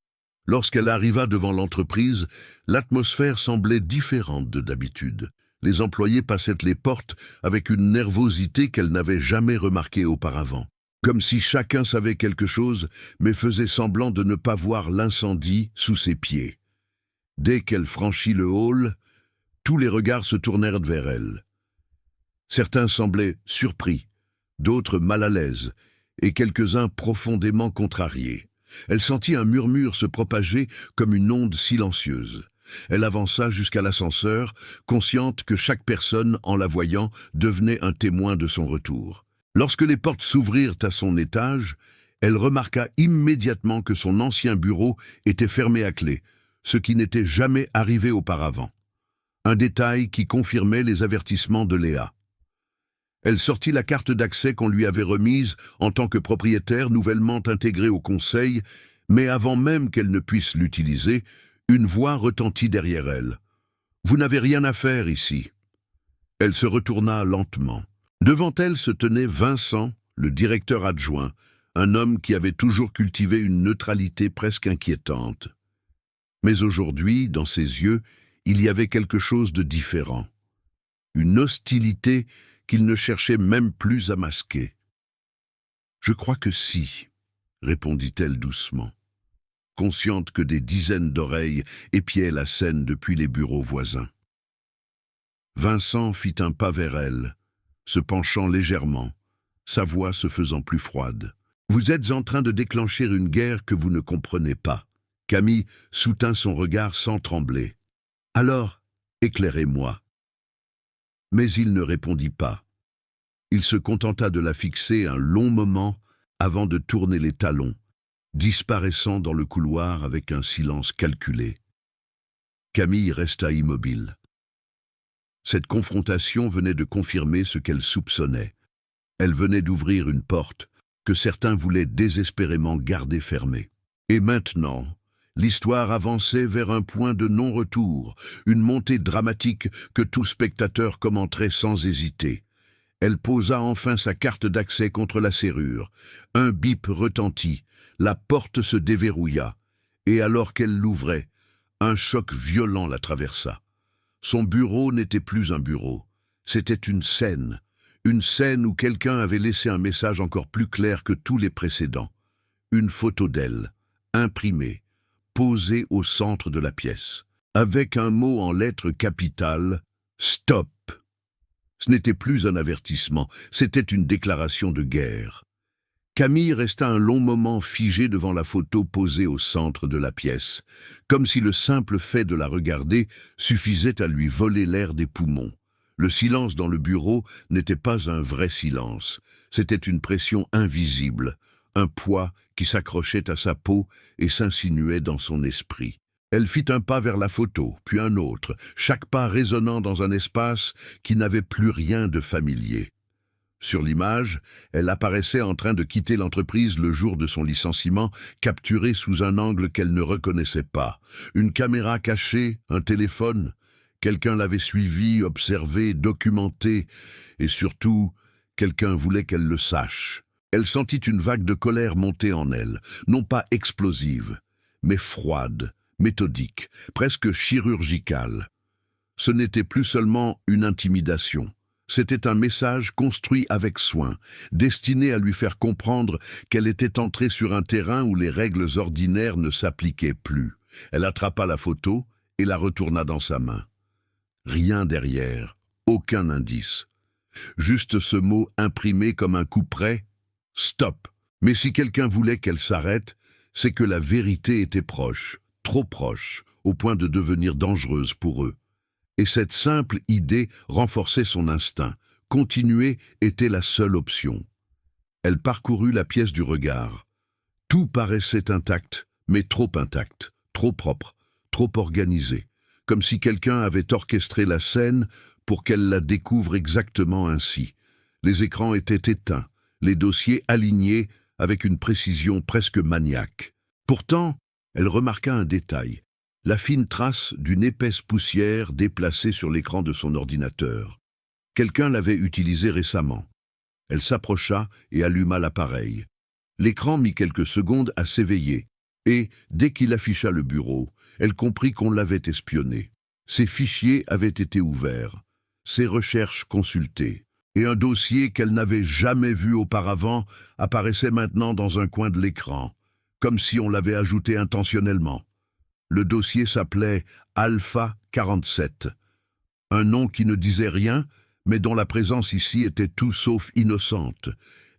Lorsqu'elle arriva devant l'entreprise, l'atmosphère semblait différente de d'habitude. Les employés passaient les portes avec une nervosité qu'elle n'avait jamais remarquée auparavant. Comme si chacun savait quelque chose, mais faisait semblant de ne pas voir l'incendie sous ses pieds. Dès qu'elle franchit le hall, tous les regards se tournèrent vers elle. Certains semblaient surpris, d'autres mal à l'aise, et quelques-uns profondément contrariés. Elle sentit un murmure se propager comme une onde silencieuse. Elle avança jusqu'à l'ascenseur, consciente que chaque personne, en la voyant, devenait un témoin de son retour. Lorsque les portes s'ouvrirent à son étage, elle remarqua immédiatement que son ancien bureau était fermé à clé, ce qui n'était jamais arrivé auparavant. Un détail qui confirmait les avertissements de Léa. Elle sortit la carte d'accès qu'on lui avait remise en tant que propriétaire nouvellement intégrée au conseil, mais avant même qu'elle ne puisse l'utiliser, une voix retentit derrière elle. « Vous n'avez rien à faire ici. » Elle se retourna lentement. Devant elle se tenait Vincent, le directeur adjoint, un homme qui avait toujours cultivé une neutralité presque inquiétante. Mais aujourd'hui, dans ses yeux, il y avait quelque chose de différent. Une hostilité qu'il ne cherchait même plus à masquer. « Je crois que si, » répondit-elle doucement, consciente que des dizaines d'oreilles épiaient la scène depuis les bureaux voisins. Vincent fit un pas vers elle, se penchant légèrement, sa voix se faisant plus froide. « Vous êtes en train de déclencher une guerre que vous ne comprenez pas. » Camille soutint son regard sans trembler. « Alors, éclairez-moi. » Mais il ne répondit pas. Il se contenta de la fixer un long moment avant de tourner les talons, disparaissant dans le couloir avec un silence calculé. Camille resta immobile. Cette confrontation venait de confirmer ce qu'elle soupçonnait. Elle venait d'ouvrir une porte que certains voulaient désespérément garder fermée. Et maintenant, l'histoire avançait vers un point de non-retour, une montée dramatique que tout spectateur commenterait sans hésiter. Elle posa enfin sa carte d'accès contre la serrure. Un bip retentit, la porte se déverrouilla, et alors qu'elle l'ouvrait, un choc violent la traversa. Son bureau n'était plus un bureau, c'était une scène où quelqu'un avait laissé un message encore plus clair que tous les précédents. Une photo d'elle, imprimée, posée au centre de la pièce, avec un mot en lettres capitales, « Stop ». Ce n'était plus un avertissement, c'était une déclaration de guerre. Camille resta un long moment figée devant la photo posée au centre de la pièce, comme si le simple fait de la regarder suffisait à lui voler l'air des poumons. Le silence dans le bureau n'était pas un vrai silence, c'était une pression invisible, un poids qui s'accrochait à sa peau et s'insinuait dans son esprit. Elle fit un pas vers la photo, puis un autre, chaque pas résonnant dans un espace qui n'avait plus rien de familier. Sur l'image, elle apparaissait en train de quitter l'entreprise le jour de son licenciement, capturée sous un angle qu'elle ne reconnaissait pas. Une caméra cachée, un téléphone, quelqu'un l'avait suivie, observée, documentée, et surtout, quelqu'un voulait qu'elle le sache. Elle sentit une vague de colère monter en elle, non pas explosive, mais froide, méthodique, presque chirurgicale. Ce n'était plus seulement une intimidation. C'était un message construit avec soin, destiné à lui faire comprendre qu'elle était entrée sur un terrain où les règles ordinaires ne s'appliquaient plus. Elle attrapa la photo et la retourna dans sa main. Rien derrière, aucun indice. Juste ce mot imprimé comme un couperet, « Stop ». Mais si quelqu'un voulait qu'elle s'arrête, c'est que la vérité était proche, trop proche, au point de devenir dangereuse pour eux. Et cette simple idée renforçait son instinct. Continuer était la seule option. Elle parcourut la pièce du regard. Tout paraissait intact, mais trop intact, trop propre, trop organisé, comme si quelqu'un avait orchestré la scène pour qu'elle la découvre exactement ainsi. Les écrans étaient éteints, les dossiers alignés avec une précision presque maniaque. Pourtant, elle remarqua un détail. La fine trace d'une épaisse poussière déplacée sur l'écran de son ordinateur. Quelqu'un l'avait utilisé récemment. Elle s'approcha et alluma l'appareil. L'écran mit quelques secondes à s'éveiller, et, dès qu'il afficha le bureau, elle comprit qu'on l'avait espionné. Ses fichiers avaient été ouverts, ses recherches consultées, et un dossier qu'elle n'avait jamais vu auparavant apparaissait maintenant dans un coin de l'écran, comme si on l'avait ajouté intentionnellement. Le dossier s'appelait Alpha 47, un nom qui ne disait rien, mais dont la présence ici était tout sauf innocente.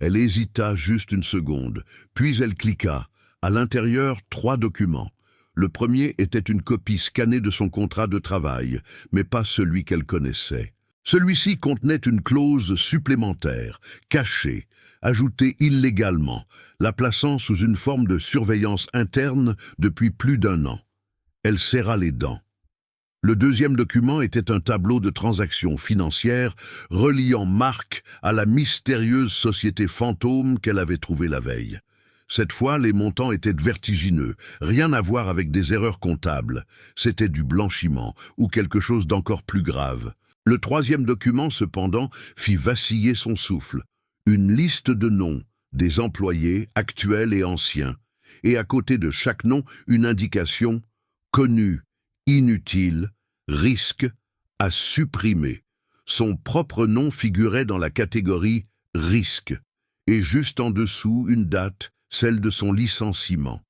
Elle hésita juste une seconde, puis elle cliqua. À l'intérieur, 3 documents. Le premier était une copie scannée de son contrat de travail, mais pas celui qu'elle connaissait. Celui-ci contenait une clause supplémentaire, cachée, ajoutée illégalement, la plaçant sous une forme de surveillance interne depuis plus d'1 an. Elle serra les dents. Le deuxième document était un tableau de transactions financières reliant Marc à la mystérieuse société fantôme qu'elle avait trouvée la veille. Cette fois, les montants étaient vertigineux, rien à voir avec des erreurs comptables. C'était du blanchiment, ou quelque chose d'encore plus grave. Le troisième document, cependant, fit vaciller son souffle. Une liste de noms, des employés, actuels et anciens, et à côté de chaque nom, une indication « connu ». Inutile, risque, à supprimer. Son propre nom figurait dans la catégorie risque, et juste en dessous une date, celle de son licenciement.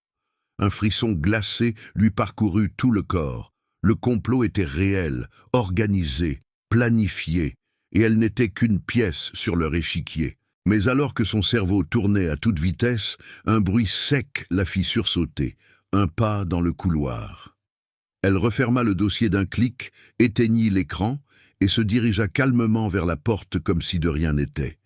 Un frisson glacé lui parcourut tout le corps. Le complot était réel, organisé, planifié, et elle n'était qu'une pièce sur leur échiquier. Mais alors que son cerveau tournait à toute vitesse, un bruit sec la fit sursauter, un pas dans le couloir. Elle referma le dossier d'un clic, éteignit l'écran et se dirigea calmement vers la porte comme si de rien n'était.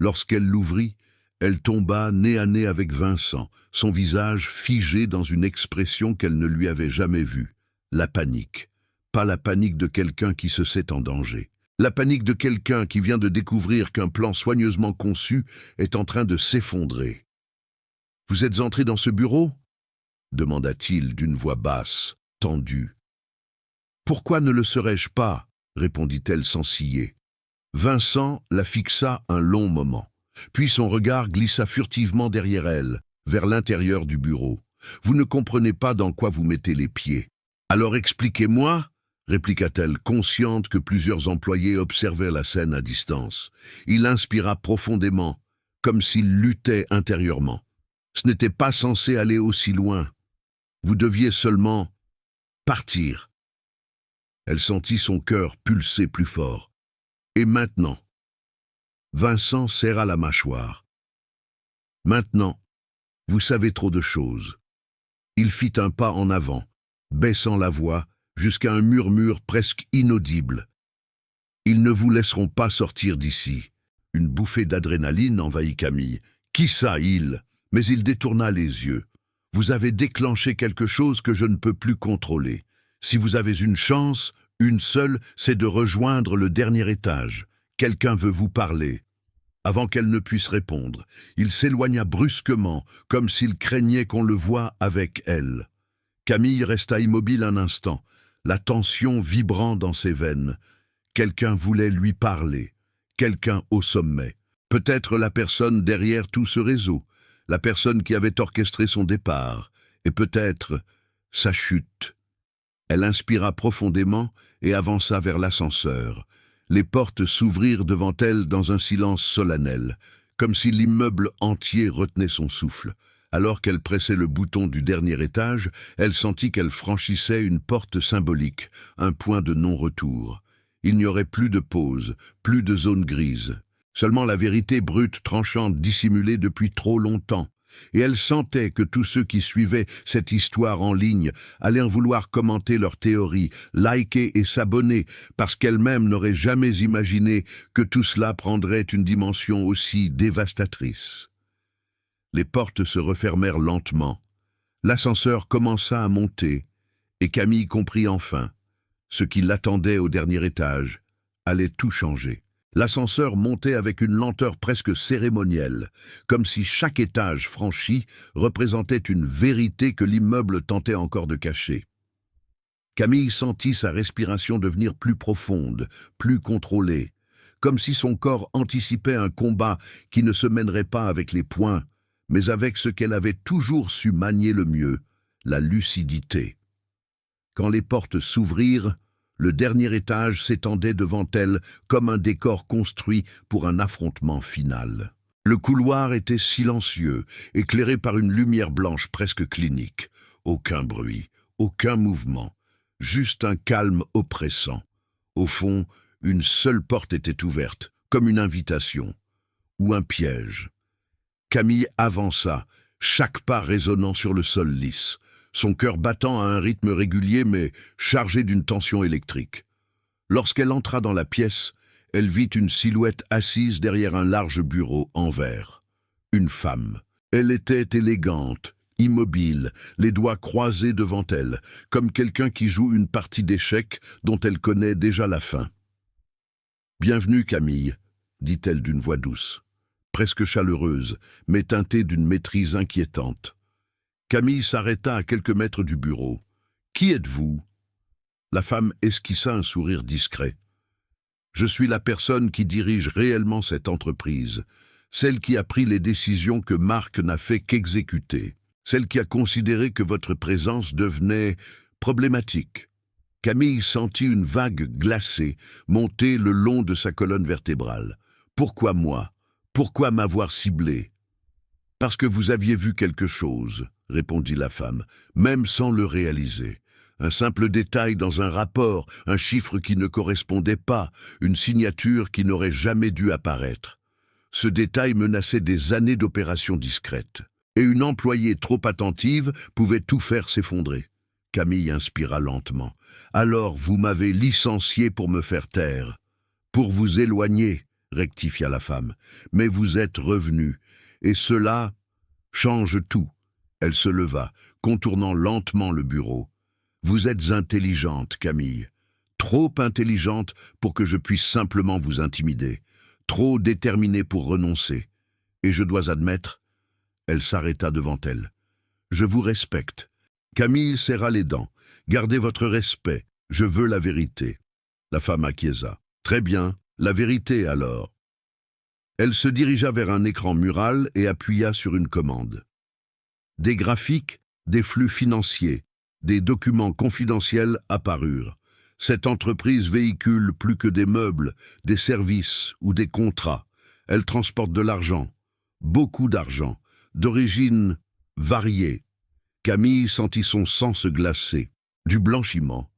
Lorsqu'elle l'ouvrit, elle tomba nez à nez avec Vincent, son visage figé dans une expression qu'elle ne lui avait jamais vue. La panique. Pas la panique de quelqu'un qui se sait en danger. La panique de quelqu'un qui vient de découvrir qu'un plan soigneusement conçu est en train de s'effondrer. « Vous êtes entré dans ce bureau ?» demanda-t-il d'une voix basse, tendue. « Pourquoi ne le serais-je pas ?» répondit-elle sans ciller. Vincent la fixa un long moment. Puis son regard glissa furtivement derrière elle, vers l'intérieur du bureau. « Vous ne comprenez pas dans quoi vous mettez les pieds. »« Alors expliquez-moi » répliqua-t-elle, consciente que plusieurs employés observaient la scène à distance. Il inspira profondément, comme s'il luttait intérieurement. Ce n'était pas censé aller aussi loin. Vous deviez seulement partir. Elle sentit son cœur pulser plus fort. Et maintenant? Vincent serra la mâchoire. Maintenant, vous savez trop de choses. Il fit un pas en avant, baissant la voix, jusqu'à un murmure presque inaudible. Ils ne vous laisseront pas sortir d'ici. Une bouffée d'adrénaline envahit Camille. Qui ça, il? Mais il détourna les yeux. Vous avez déclenché quelque chose que je ne peux plus contrôler. Si vous avez une chance, une seule, c'est de rejoindre le dernier étage. Quelqu'un veut vous parler. Avant qu'elle ne puisse répondre, il s'éloigna brusquement, comme s'il craignait qu'on le voie avec elle. Camille resta immobile un instant, la tension vibrant dans ses veines. Quelqu'un voulait lui parler, quelqu'un au sommet. Peut-être la personne derrière tout ce réseau, la personne qui avait orchestré son départ, et peut-être sa chute. Elle inspira profondément et avança vers l'ascenseur. Les portes s'ouvrirent devant elle dans un silence solennel, comme si l'immeuble entier retenait son souffle. Alors qu'elle pressait le bouton du dernier étage, elle sentit qu'elle franchissait une porte symbolique, un point de non-retour. Il n'y aurait plus de pause, plus de zone grise. Seulement la vérité brute, tranchante, dissimulée depuis trop longtemps. Et elle sentait que tous ceux qui suivaient cette histoire en ligne allaient en vouloir commenter leur théorie, liker et s'abonner, parce qu'elle-même n'aurait jamais imaginé que tout cela prendrait une dimension aussi dévastatrice. Les portes se refermèrent lentement. L'ascenseur commença à monter, et Camille comprit enfin. Ce qui l'attendait au dernier étage allait tout changer. L'ascenseur montait avec une lenteur presque cérémonielle, comme si chaque étage franchi représentait une vérité que l'immeuble tentait encore de cacher. Camille sentit sa respiration devenir plus profonde, plus contrôlée, comme si son corps anticipait un combat qui ne se mènerait pas avec les poings, mais avec ce qu'elle avait toujours su manier le mieux, la lucidité. Quand les portes s'ouvrirent, le dernier étage s'étendait devant elle comme un décor construit pour un affrontement final. Le couloir était silencieux, éclairé par une lumière blanche presque clinique. Aucun bruit, aucun mouvement, juste un calme oppressant. Au fond, une seule porte était ouverte, comme une invitation, ou un piège. Camille avança, chaque pas résonnant sur le sol lisse, son cœur battant à un rythme régulier mais chargé d'une tension électrique. Lorsqu'elle entra dans la pièce, elle vit une silhouette assise derrière un large bureau en verre. Une femme. Elle était élégante, immobile, les doigts croisés devant elle, comme quelqu'un qui joue une partie d'échecs dont elle connaît déjà la fin. « Bienvenue, Camille, » dit-elle d'une voix douce, presque chaleureuse, mais teintée d'une maîtrise inquiétante. Camille s'arrêta à quelques mètres du bureau. « Qui êtes-vous » La femme esquissa un sourire discret. « Je suis la personne qui dirige réellement cette entreprise, celle qui a pris les décisions que Marc n'a fait qu'exécuter, celle qui a considéré que votre présence devenait problématique. » Camille sentit une vague glacée monter le long de sa colonne vertébrale. « Pourquoi moi? Pourquoi m'avoir ciblé ?»« Parce que vous aviez vu quelque chose, » répondit la femme, même sans le réaliser. Un simple détail dans un rapport, un chiffre qui ne correspondait pas, une signature qui n'aurait jamais dû apparaître. Ce détail menaçait des années d'opérations discrètes. Et une employée trop attentive pouvait tout faire s'effondrer. Camille inspira lentement. « Alors vous m'avez licencié pour me faire taire. »« Pour vous éloigner, » rectifia la femme. « Mais vous êtes revenu. Et cela change tout. » Elle se leva, contournant lentement le bureau. « Vous êtes intelligente, Camille. Trop intelligente pour que je puisse simplement vous intimider. Trop déterminée pour renoncer. Et je dois admettre... » Elle s'arrêta devant elle. « Je vous respecte. » Camille serra les dents. « Gardez votre respect. Je veux la vérité. » La femme acquiesça. « Très bien. La vérité, alors. » Elle se dirigea vers un écran mural et appuya sur une commande. Des graphiques, des flux financiers, des documents confidentiels apparurent. Cette entreprise véhicule plus que des meubles, des services ou des contrats. Elle transporte de l'argent, beaucoup d'argent, d'origine variée. Camille sentit son sang se glacer. « Du blanchiment. »«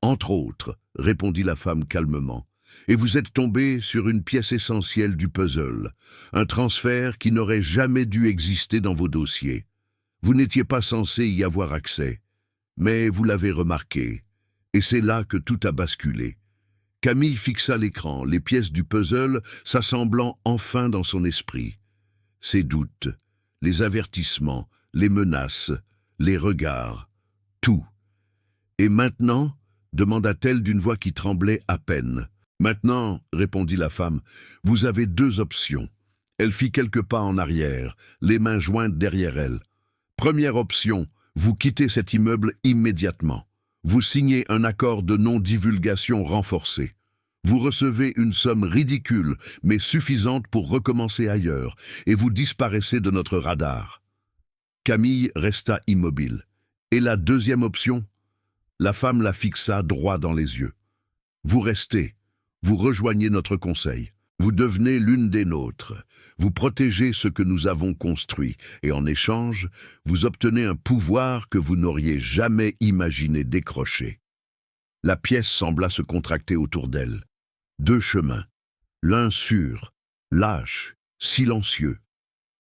Entre autres, » répondit la femme calmement. « Et vous êtes tombé sur une pièce essentielle du puzzle, un transfert qui n'aurait jamais dû exister dans vos dossiers. Vous n'étiez pas censé y avoir accès, mais vous l'avez remarqué, et c'est là que tout a basculé. » Camille fixa l'écran, les pièces du puzzle s'assemblant enfin dans son esprit. Ses doutes, les avertissements, les menaces, les regards, tout. « Et maintenant » demanda-t-elle d'une voix qui tremblait à peine. « Maintenant, » répondit la femme, « vous avez deux options. » Elle fit quelques pas en arrière, les mains jointes derrière elle. « Première option, vous quittez cet immeuble immédiatement. Vous signez un accord de non-divulgation renforcé. Vous recevez une somme ridicule, mais suffisante pour recommencer ailleurs, et vous disparaissez de notre radar. » Camille resta immobile. « Et la deuxième option ?» La femme la fixa droit dans les yeux. « Vous restez, vous rejoignez notre conseil, vous devenez l'une des nôtres, vous protégez ce que nous avons construit, et en échange, vous obtenez un pouvoir que vous n'auriez jamais imaginé décrocher. » La pièce sembla se contracter autour d'elle. Deux chemins, l'un sûr, lâche, silencieux,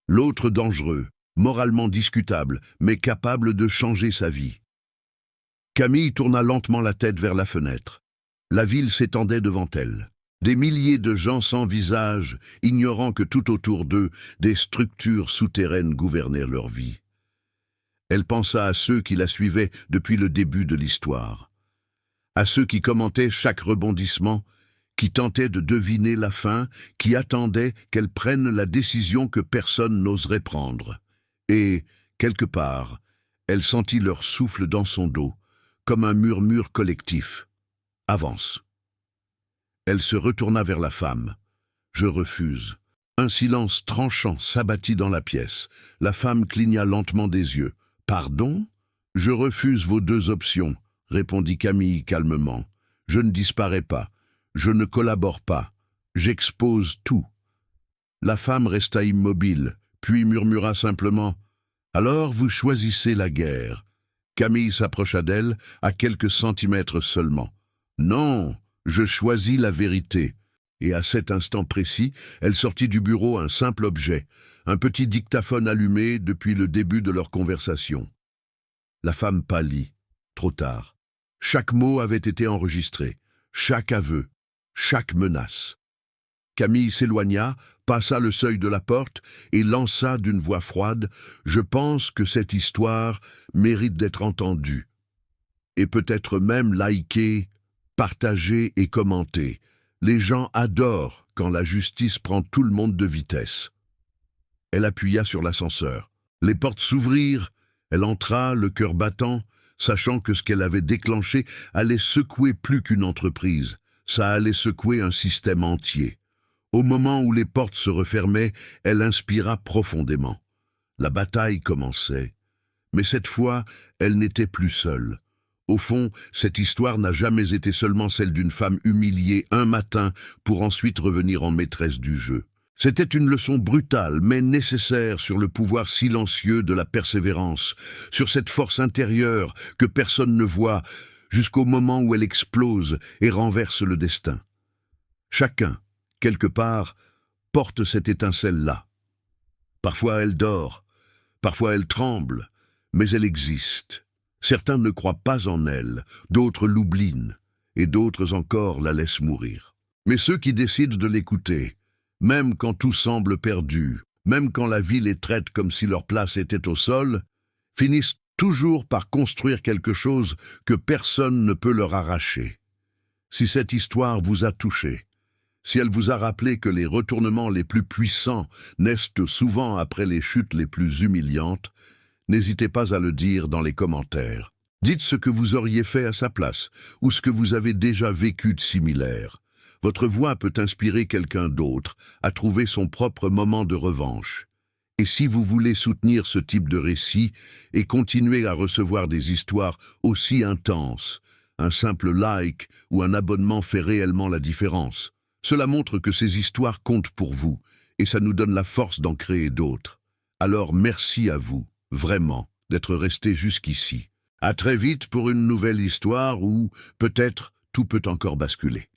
l'autre dangereux, moralement discutable, mais capable de changer sa vie. Camille tourna lentement la tête vers la fenêtre. La ville s'étendait devant elle. Des milliers de gens sans visage, ignorant que tout autour d'eux, des structures souterraines gouvernèrent leur vie. Elle pensa à ceux qui la suivaient depuis le début de l'histoire, à ceux qui commentaient chaque rebondissement, qui tentaient de deviner la fin, qui attendaient qu'elle prenne la décision que personne n'oserait prendre. Et, quelque part, elle sentit leur souffle dans son dos, comme un murmure collectif. « Avance. » Elle se retourna vers la femme. « Je refuse. » Un silence tranchant s'abattit dans la pièce. La femme cligna lentement des yeux. « Pardon ? » « Je refuse vos deux options, » répondit Camille calmement. « Je ne disparais pas. Je ne collabore pas. J'expose tout. » La femme resta immobile, puis murmura simplement « Alors vous choisissez la guerre. » Camille s'approcha d'elle, à quelques centimètres seulement. « Non, je choisis la vérité. » Et à cet instant précis, elle sortit du bureau un simple objet, un petit dictaphone allumé depuis le début de leur conversation. La femme pâlit. Trop tard. Chaque mot avait été enregistré, chaque aveu, chaque menace. Camille s'éloigna, passa le seuil de la porte et lança d'une voix froide « Je pense que cette histoire mérite d'être entendue. Et peut-être même likée, partagée et commentée. Les gens adorent quand la justice prend tout le monde de vitesse. » Elle appuya sur l'ascenseur. Les portes s'ouvrirent, elle entra, le cœur battant, sachant que ce qu'elle avait déclenché allait secouer plus qu'une entreprise. Ça allait secouer un système entier. Au moment où les portes se refermaient, elle inspira profondément. La bataille commençait. Mais cette fois, elle n'était plus seule. Au fond, cette histoire n'a jamais été seulement celle d'une femme humiliée un matin pour ensuite revenir en maîtresse du jeu. C'était une leçon brutale mais nécessaire sur le pouvoir silencieux de la persévérance, sur cette force intérieure que personne ne voit, jusqu'au moment où elle explose et renverse le destin. Chacun, quelque part, porte cette étincelle-là. Parfois elle dort, parfois elle tremble, mais elle existe. Certains ne croient pas en elle, d'autres l'oublient, et d'autres encore la laissent mourir. Mais ceux qui décident de l'écouter, même quand tout semble perdu, même quand la vie les traite comme si leur place était au sol, finissent toujours par construire quelque chose que personne ne peut leur arracher. Si cette histoire vous a touché, si elle vous a rappelé que les retournements les plus puissants naissent souvent après les chutes les plus humiliantes, n'hésitez pas à le dire dans les commentaires. Dites ce que vous auriez fait à sa place, ou ce que vous avez déjà vécu de similaire. Votre voix peut inspirer quelqu'un d'autre à trouver son propre moment de revanche. Et si vous voulez soutenir ce type de récit et continuer à recevoir des histoires aussi intenses, un simple like ou un abonnement fait réellement la différence. Cela montre que ces histoires comptent pour vous et ça nous donne la force d'en créer d'autres. Alors merci à vous, vraiment, d'être resté jusqu'ici. À très vite pour une nouvelle histoire où, peut-être, tout peut encore basculer.